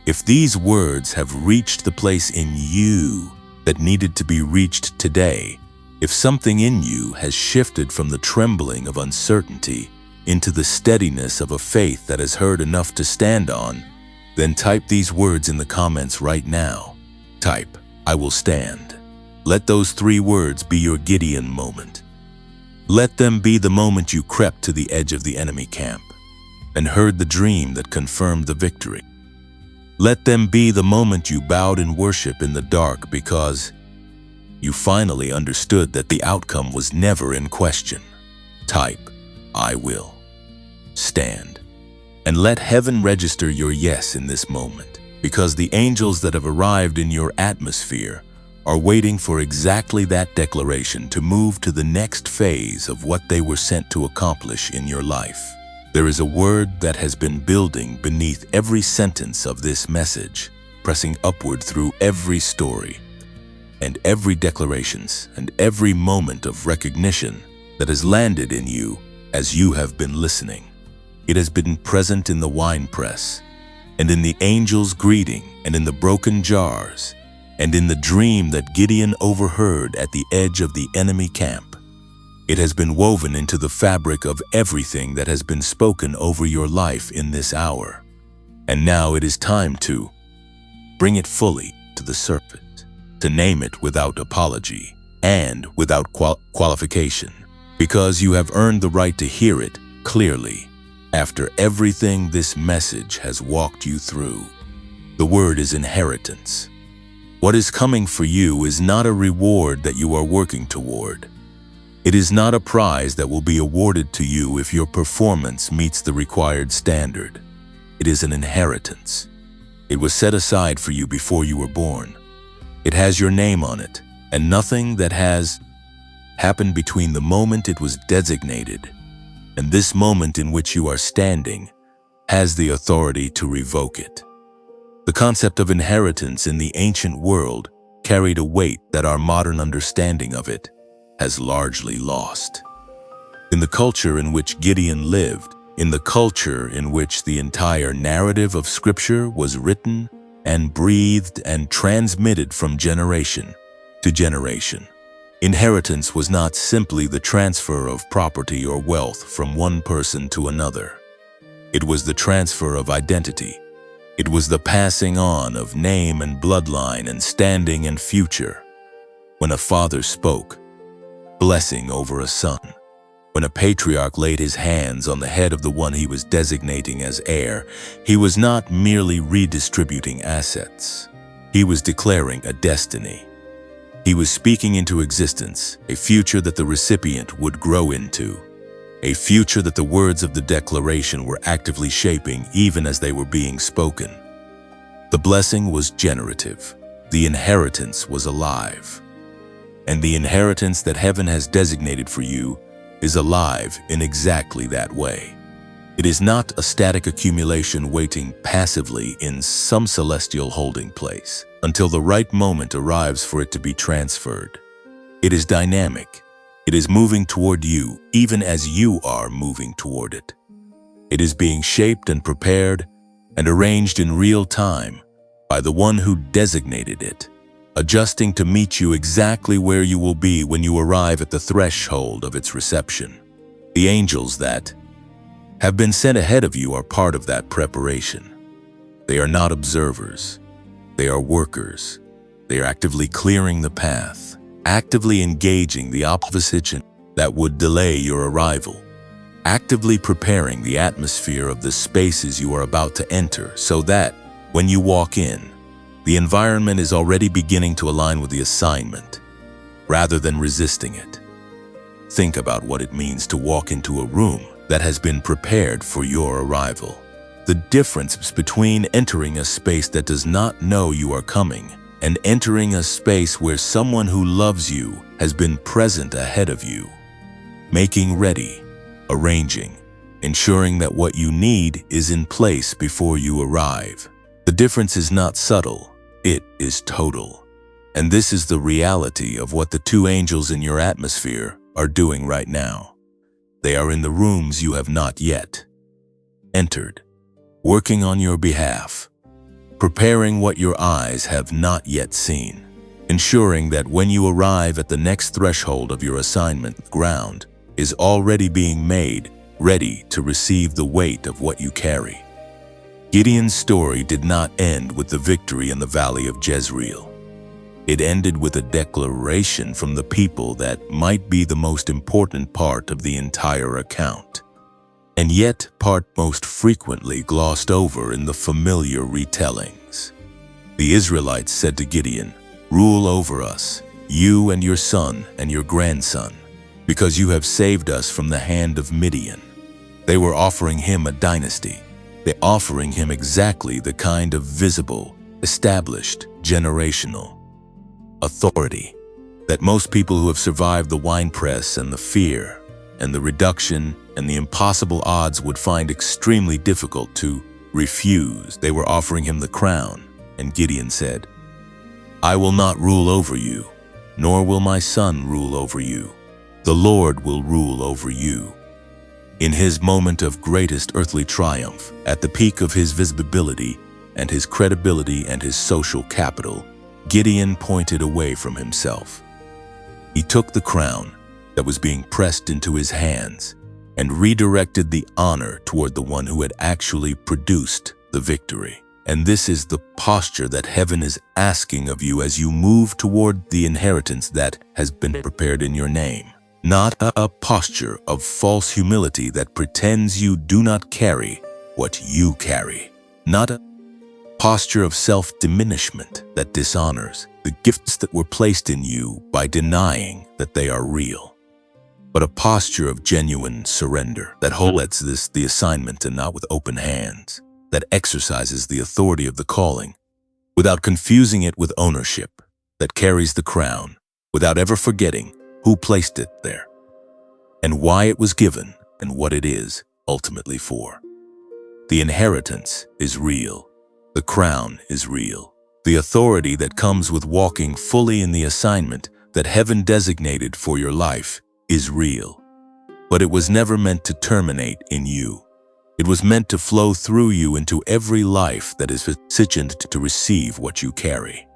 If these words have reached the place in you that needed to be reached today, if something in you has shifted from the trembling of uncertainty into the steadiness of a faith that has heard enough to stand on, then type these words in the comments right now. Type, "I will stand." Let those 3 words be your Gideon moment. Let them be the moment you crept to the edge of the enemy camp and heard the dream that confirmed the victory. Let them be the moment you bowed in worship in the dark because you finally understood that the outcome was never in question. Type, "I will stand." And let heaven register your yes in this moment, because the angels that have arrived in your atmosphere are waiting for exactly that declaration to move to the next phase of what they were sent to accomplish in your life. There is a word that has been building beneath every sentence of this message, pressing upward through every story and every declarations and every moment of recognition that has landed in you as you have been listening. It has been present in the winepress, and in the angel's greeting, and in the broken jars, and in the dream that Gideon overheard at the edge of the enemy camp. It has been woven into the fabric of everything that has been spoken over your life in this hour. And now it is time to bring it fully to the surface, to name it without apology and without qualification, because you have earned the right to hear it clearly after everything this message has walked you through. The word is inheritance. What is coming for you is not a reward that you are working toward. It is not a prize that will be awarded to you if your performance meets the required standard. It is an inheritance. It was set aside for you before you were born. It has your name on it, and nothing that has happened between the moment it was designated and this moment in which you are standing has the authority to revoke it. The concept of inheritance in the ancient world carried a weight that our modern understanding of it has largely lost. In the culture in which Gideon lived, in the culture in which the entire narrative of Scripture was written and breathed and transmitted from generation to generation, inheritance was not simply the transfer of property or wealth from one person to another. It was the transfer of identity. It was the passing on of name and bloodline and standing and future. When a father spoke blessing over a son, when a patriarch laid his hands on the head of the one he was designating as heir, he was not merely redistributing assets. He was declaring a destiny. He was speaking into existence a future that the recipient would grow into, a future that the words of the declaration were actively shaping even as they were being spoken. The blessing was generative. The inheritance was alive. And the inheritance that heaven has designated for you is alive in exactly that way. It is not a static accumulation waiting passively in some celestial holding place until the right moment arrives for it to be transferred. It is dynamic. It is moving toward you even as you are moving toward it. It is being shaped and prepared and arranged in real time by the one who designated it, adjusting to meet you exactly where you will be when you arrive at the threshold of its reception. The angels that have been sent ahead of you are part of that preparation. They are not observers. They are workers. They are actively clearing the path, actively engaging the opposition that would delay your arrival, actively preparing the atmosphere of the spaces you are about to enter so that, when you walk in, the environment is already beginning to align with the assignment, rather than resisting it. Think about what it means to walk into a room that has been prepared for your arrival. The difference between entering a space that does not know you are coming and entering a space where someone who loves you has been present ahead of you, making ready, arranging, ensuring that what you need is in place before you arrive. The difference is not subtle, it is total. And this is the reality of what the two angels in your atmosphere are doing right now. They are in the rooms you have not yet entered, working on your behalf, preparing what your eyes have not yet seen, ensuring that when you arrive at the next threshold of your assignment, the ground is already being made ready to receive the weight of what you carry. Gideon's story did not end with the victory in the valley of Jezreel. It ended with a declaration from the people that might be the most important part of the entire account, and yet part most frequently glossed over in the familiar retellings. The Israelites said to Gideon, "Rule over us, you and your son and your grandson, because you have saved us from the hand of Midian." They were offering him a dynasty. They were offering him exactly the kind of visible, established, generational authority that most people who have survived the winepress and the fear and the reduction and the impossible odds would find extremely difficult to refuse. They were offering him the crown, and Gideon said, "I will not rule over you, nor will my son rule over you. The Lord will rule over you." In his moment of greatest earthly triumph, at the peak of his visibility and his credibility and his social capital, Gideon pointed away from himself. He took the crown that was being pressed into his hands and redirected the honor toward the one who had actually produced the victory. And this is the posture that heaven is asking of you as you move toward the inheritance that has been prepared in your name. Not a posture of false humility that pretends you do not carry what you carry. Not a posture of self-diminishment that dishonors the gifts that were placed in you by denying that they are real, but a posture of genuine surrender that holds the assignment and not with open hands, that exercises the authority of the calling without confusing it with ownership, that carries the crown without ever forgetting who placed it there and why it was given and what it is ultimately for. The inheritance is real. The crown is real. The authority that comes with walking fully in the assignment that heaven designated for your life is real. But it was never meant to terminate in you. It was meant to flow through you into every life that is positioned to receive what you carry.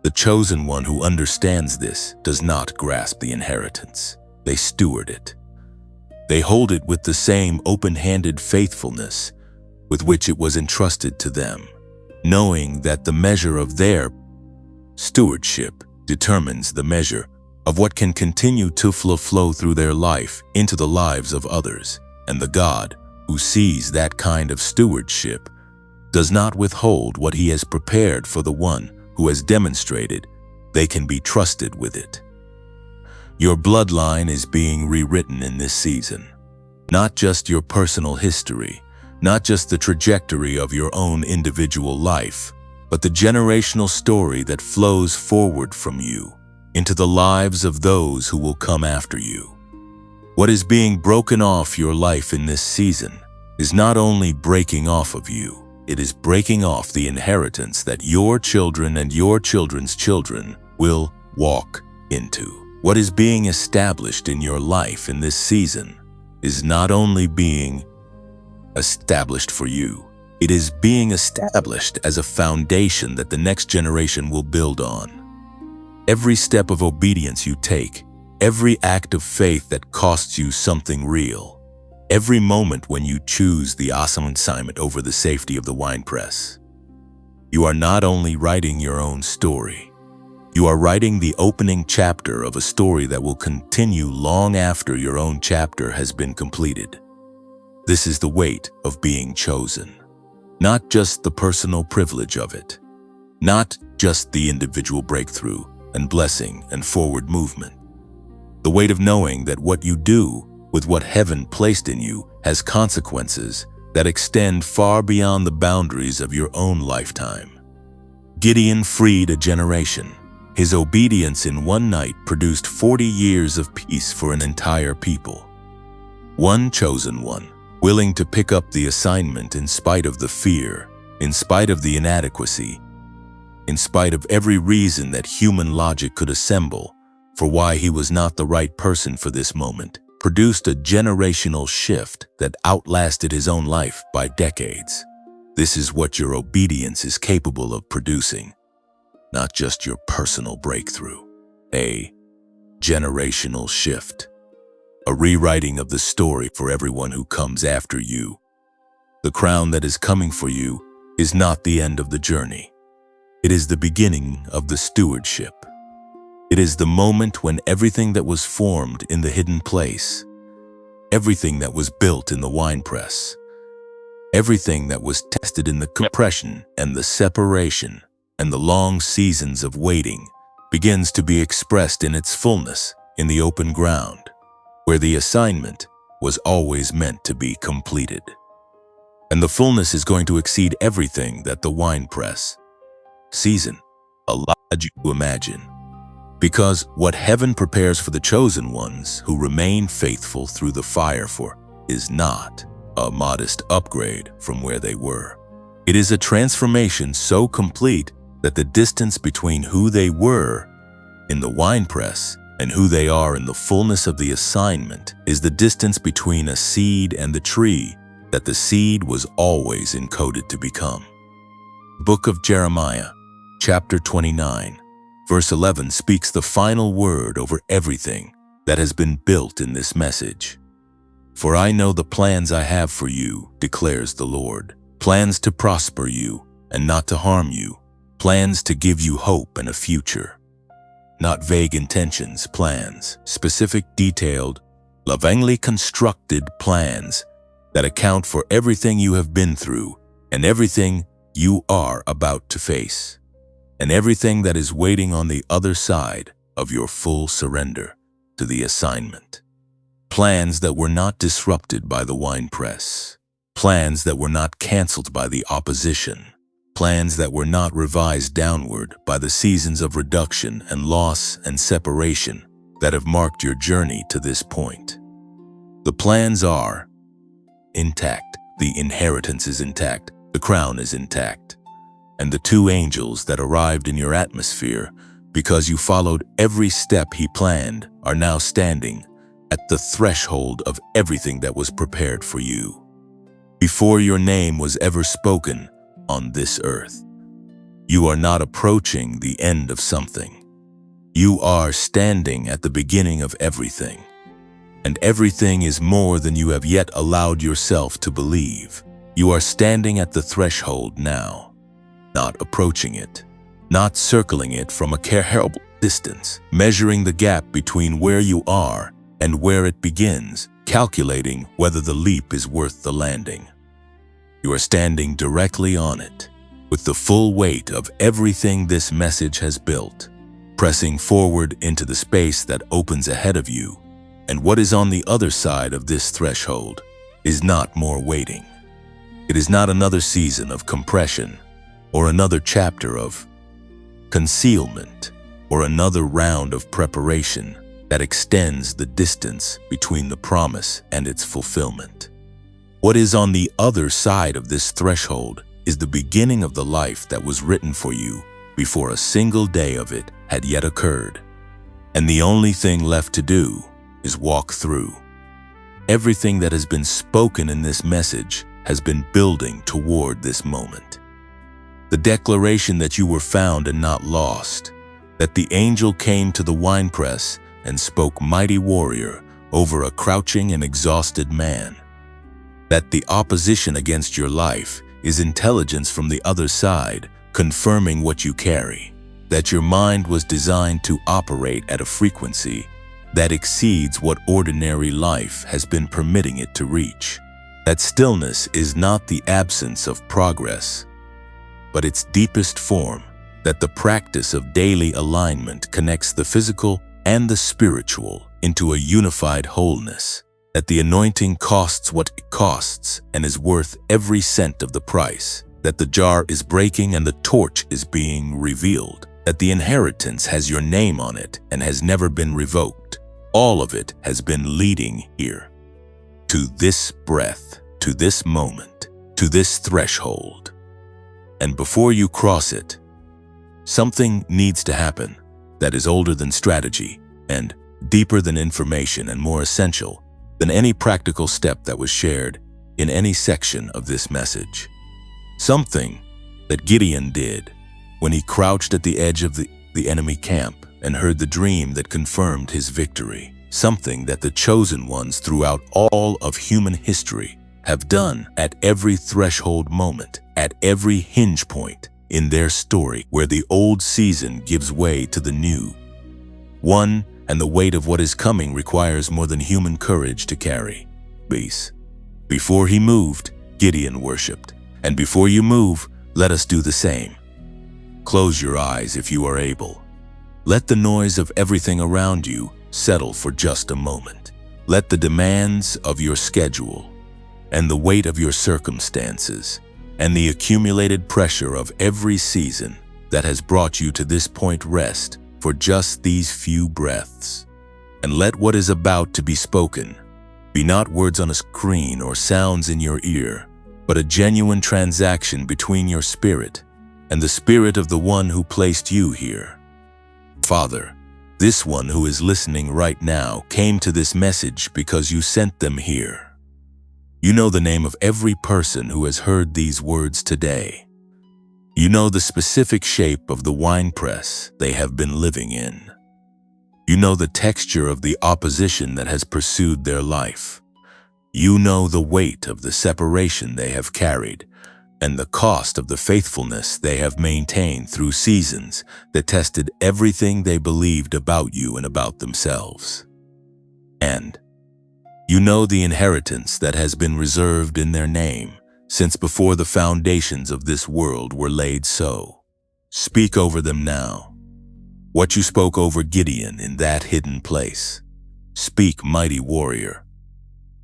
The chosen one who understands this does not grasp the inheritance. They steward it. They hold it with the same open-handed faithfulness with which it was entrusted to them, knowing that the measure of their stewardship determines the measure of what can continue to flow through their life into the lives of others. And the God who sees that kind of stewardship does not withhold what he has prepared for the one who has demonstrated they can be trusted with it. Your bloodline is being rewritten in this season, not just your personal history, not just the trajectory of your own individual life, but the generational story that flows forward from you into the lives of those who will come after you. What is being broken off your life in this season is not only breaking off of you, it is breaking off the inheritance that your children and your children's children will walk into. What is being established in your life in this season is not only being established for you. It is being established as a foundation that the next generation will build on. Every step of obedience you take, every act of faith that costs you something real, every moment when you choose the awesome assignment over the safety of the winepress, you are not only writing your own story, you are writing the opening chapter of a story that will continue long after your own chapter has been completed. This is the weight of being chosen. Not just the personal privilege of it, not just the individual breakthrough and blessing and forward movement. The weight of knowing that what you do with what heaven placed in you has consequences that extend far beyond the boundaries of your own lifetime. Gideon freed a generation. His obedience in one night produced 40 years of peace for an entire people. One chosen one, willing to pick up the assignment in spite of the fear, in spite of the inadequacy, in spite of every reason that human logic could assemble for why he was not the right person for this moment, produced a generational shift that outlasted his own life by decades. This is what your obedience is capable of producing, not just your personal breakthrough. A generational shift. A rewriting of the story for everyone who comes after you. The crown that is coming for you is not the end of the journey. It is the beginning of the stewardship. It is the moment when everything that was formed in the hidden place, everything that was built in the winepress, everything that was tested in the compression and the separation and the long seasons of waiting begins to be expressed in its fullness in the open ground, where the assignment was always meant to be completed. And the fullness is going to exceed everything that the winepress season allowed you to imagine. Because what heaven prepares for the chosen ones who remain faithful through the fire for is not a modest upgrade from where they were. It is a transformation so complete that the distance between who they were in the winepress and who they are in the fullness of the assignment is the distance between a seed and the tree that the seed was always encoded to become. Book of Jeremiah, chapter 29, verse 11 speaks the final word over everything that has been built in this message. For I know the plans I have for you, declares the Lord, plans to prosper you and not to harm you, plans to give you hope and a future. Not vague intentions, plans, specific, detailed, lovingly constructed plans that account for everything you have been through and everything you are about to face, and everything that is waiting on the other side of your full surrender to the assignment. Plans that were not disrupted by the winepress, plans that were not canceled by the opposition, plans that were not revised downward by the seasons of reduction and loss and separation that have marked your journey to this point. The plans are intact, the inheritance is intact, the crown is intact, and the two angels that arrived in your atmosphere because you followed every step he planned are now standing at the threshold of everything that was prepared for you. Before your name was ever spoken on this earth, you are not approaching the end of something. You are standing at the beginning of everything, and everything is more than you have yet allowed yourself to believe. You are standing at the threshold now, not approaching it, not circling it from a careful distance, measuring the gap between where you are and where it begins, calculating whether the leap is worth the landing. You are standing directly on it, with the full weight of everything this message has built, pressing forward into the space that opens ahead of you, and what is on the other side of this threshold is not more waiting. It is not another season of compression, or another chapter of concealment, or another round of preparation that extends the distance between the promise and its fulfillment. What is on the other side of this threshold is the beginning of the life that was written for you before a single day of it had yet occurred. And the only thing left to do is walk through. Everything that has been spoken in this message has been building toward this moment. The declaration that you were found and not lost, that the angel came to the winepress and spoke mighty warrior over a crouching and exhausted man, that the opposition against your life is intelligence from the other side, confirming what you carry, that your mind was designed to operate at a frequency that exceeds what ordinary life has been permitting it to reach, that stillness is not the absence of progress, but its deepest form, that the practice of daily alignment connects the physical and the spiritual into a unified wholeness, that the anointing costs what it costs and is worth every cent of the price, that the jar is breaking and the torch is being revealed, that the inheritance has your name on it and has never been revoked. All of it has been leading here, to this breath, to this moment, to this threshold. And before you cross it, something needs to happen that is older than strategy and deeper than information and more essential than any practical step that was shared in any section of this message. Something that Gideon did when he crouched at the edge of the enemy camp and heard the dream that confirmed his victory. Something that the chosen ones throughout all of human history have done at every threshold moment, at every hinge point in their story where the old season gives way to the new one, and the weight of what is coming requires more than human courage to carry. Before he moved, Gideon worshipped. And before you move, let us do the same. Close your eyes if you are able. Let the noise of everything around you settle for just a moment. Let the demands of your schedule and the weight of your circumstances and the accumulated pressure of every season that has brought you to this point rest for just these few breaths. And let what is about to be spoken be not words on a screen or sounds in your ear, but a genuine transaction between your spirit and the spirit of the one who placed you here. Father, this one who is listening right now came to this message because you sent them here. You know the name of every person who has heard these words today. You know the specific shape of the winepress they have been living in. You know the texture of the opposition that has pursued their life. You know the weight of the separation they have carried and the cost of the faithfulness they have maintained through seasons that tested everything they believed about you and about themselves. And you know the inheritance that has been reserved in their name since before the foundations of this world were laid. So speak over them now. What you spoke over Gideon in that hidden place. Speak, mighty warrior,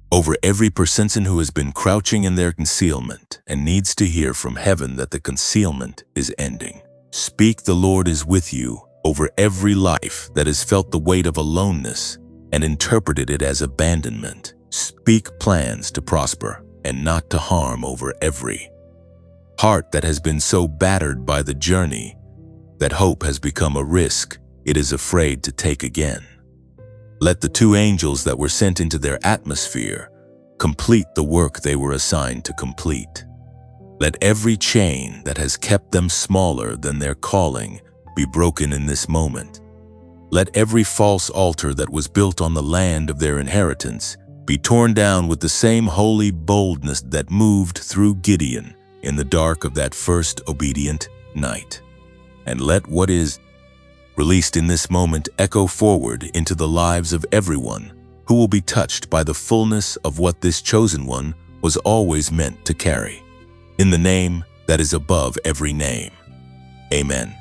over every person who has been crouching in their concealment and needs to hear from heaven that the concealment is ending. Speak, the Lord is with you, over every life that has felt the weight of aloneness and interpreted it as abandonment. Speak plans to prosper and not to harm over every heart that has been so battered by the journey that hope has become a risk it is afraid to take again. Let the two angels that were sent into their atmosphere complete the work they were assigned to complete. Let every chain that has kept them smaller than their calling be broken in this moment. Let every false altar that was built on the land of their inheritance be torn down with the same holy boldness that moved through Gideon in the dark of that first obedient night. And let what is released in this moment echo forward into the lives of everyone who will be touched by the fullness of what this chosen one was always meant to carry. In the name that is above every name. Amen.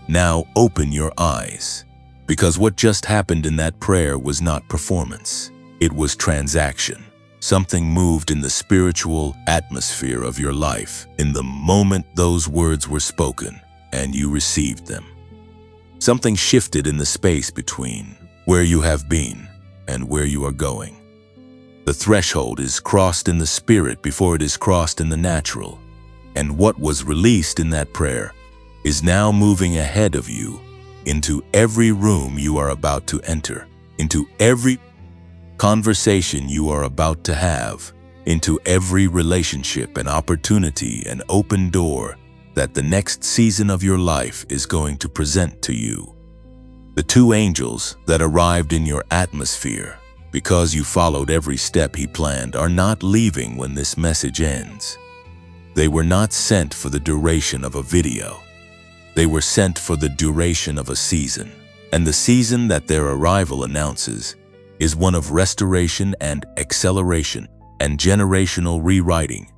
Now open your eyes, because what just happened in that prayer was not performance. It was transaction. Something moved in the spiritual atmosphere of your life in the moment those words were spoken and you received them. Something shifted in the space between where you have been and where you are going. The threshold is crossed in the spirit before it is crossed in the natural. And what was released in that prayer is now moving ahead of you into every room you are about to enter, into every conversation you are about to have, into every relationship and opportunity and open door that the next season of your life is going to present to you. The two angels that arrived in your atmosphere because you followed every step he planned are not leaving when this message ends. They were not sent for the duration of a video. They were sent for the duration of a season. And the season that their arrival announces is one of restoration and acceleration and generational rewriting,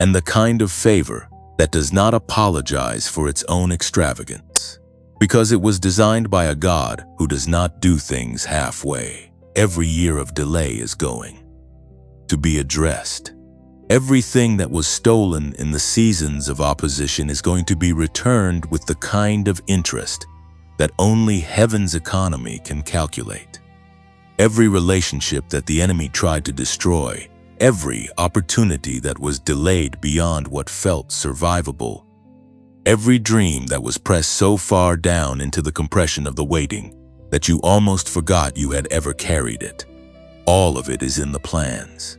and the kind of favor that does not apologize for its own extravagance. Because it was designed by a God who does not do things halfway. Every year of delay is going to be addressed. Everything that was stolen in the seasons of opposition is going to be returned with the kind of interest that only heaven's economy can calculate. Every relationship that the enemy tried to destroy, every opportunity that was delayed beyond what felt survivable, every dream that was pressed so far down into the compression of the waiting that you almost forgot you had ever carried it, all of it is in the plans.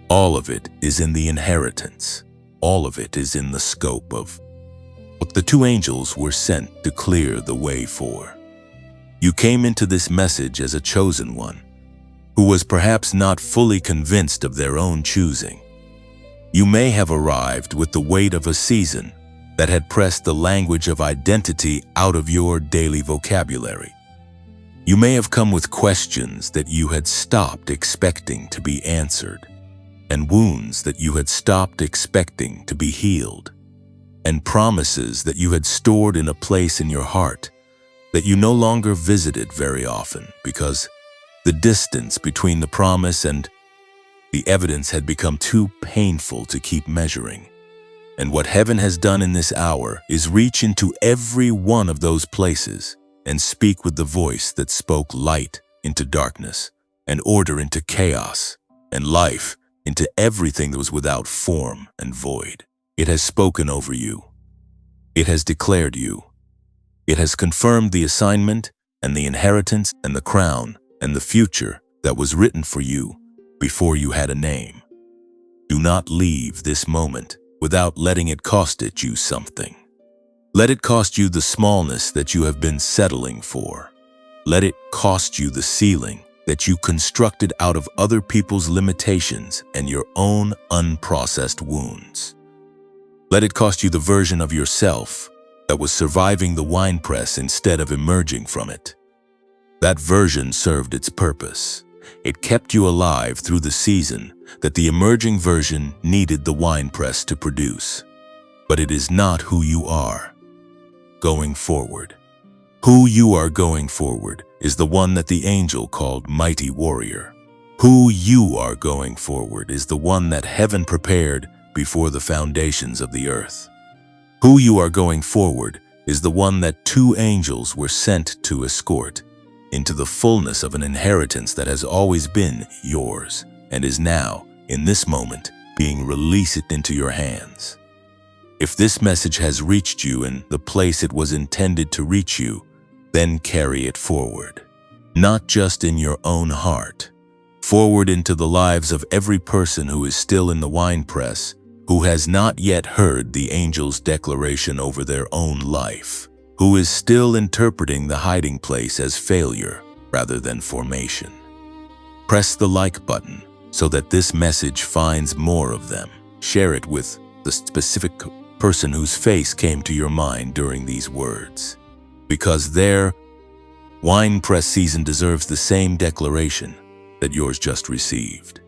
All of it is in the inheritance. All of it is in the scope of what the two angels were sent to clear the way for. You came into this message as a chosen one, who was perhaps not fully convinced of their own choosing. You may have arrived with the weight of a season that had pressed the language of identity out of your daily vocabulary. You may have come with questions that you had stopped expecting to be answered, and wounds that you had stopped expecting to be healed, and promises that you had stored in a place in your heart that you no longer visited very often because the distance between the promise and the evidence had become too painful to keep measuring. And what heaven has done in this hour is reach into every one of those places and speak with the voice that spoke light into darkness, and order into chaos, and life into everything that was without form and void. It has spoken over you. It has declared you. It has confirmed the assignment and the inheritance and the crown and the future that was written for you before you had a name. Do not leave this moment without letting it cost you something. Let it cost you the smallness that you have been settling for. Let it cost you the ceiling that you constructed out of other people's limitations and your own unprocessed wounds. Let it cost you the version of yourself that was surviving the winepress instead of emerging from it. That version served its purpose. It kept you alive through the season that the emerging version needed the winepress to produce. But it is not who you are going forward. Who you are going forward is the one that the angel called Mighty Warrior. Who you are going forward is the one that heaven prepared before the foundations of the earth. Who you are going forward is the one that two angels were sent to escort into the fullness of an inheritance that has always been yours and is now, in this moment, being released into your hands. If this message has reached you in the place it was intended to reach you, then carry it forward. Not just in your own heart, forward into the lives of every person who is still in the winepress, who has not yet heard the angel's declaration over their own life, who is still interpreting the hiding place as failure rather than formation. Press the like button so that this message finds more of them. Share it with the specific person whose face came to your mind during these words, because their winepress season deserves the same declaration that yours just received.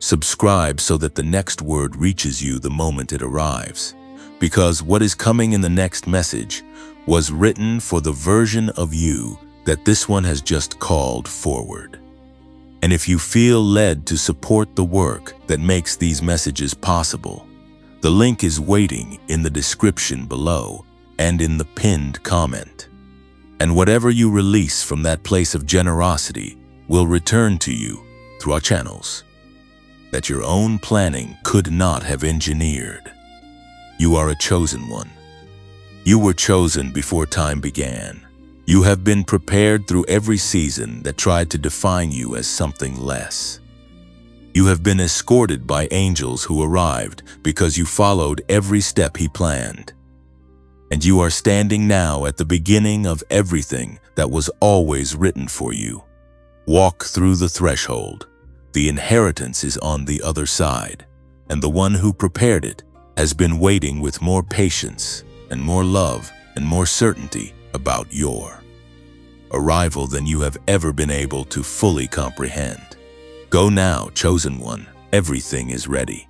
Subscribe so that the next word reaches you the moment it arrives, because what is coming in the next message was written for the version of you that this one has just called forward. And if you feel led to support the work that makes these messages possible, the link is waiting in the description below and in the pinned comment. And whatever you release from that place of generosity will return to you through our channels that your own planning could not have engineered. You are a chosen one. You were chosen before time began. You have been prepared through every season that tried to define you as something less. You have been escorted by angels who arrived because you followed every step he planned. And you are standing now at the beginning of everything that was always written for you. Walk through the threshold. The inheritance is on the other side, and the one who prepared it has been waiting with more patience and more love and more certainty about your arrival than you have ever been able to fully comprehend. Go now, chosen one. Everything is ready.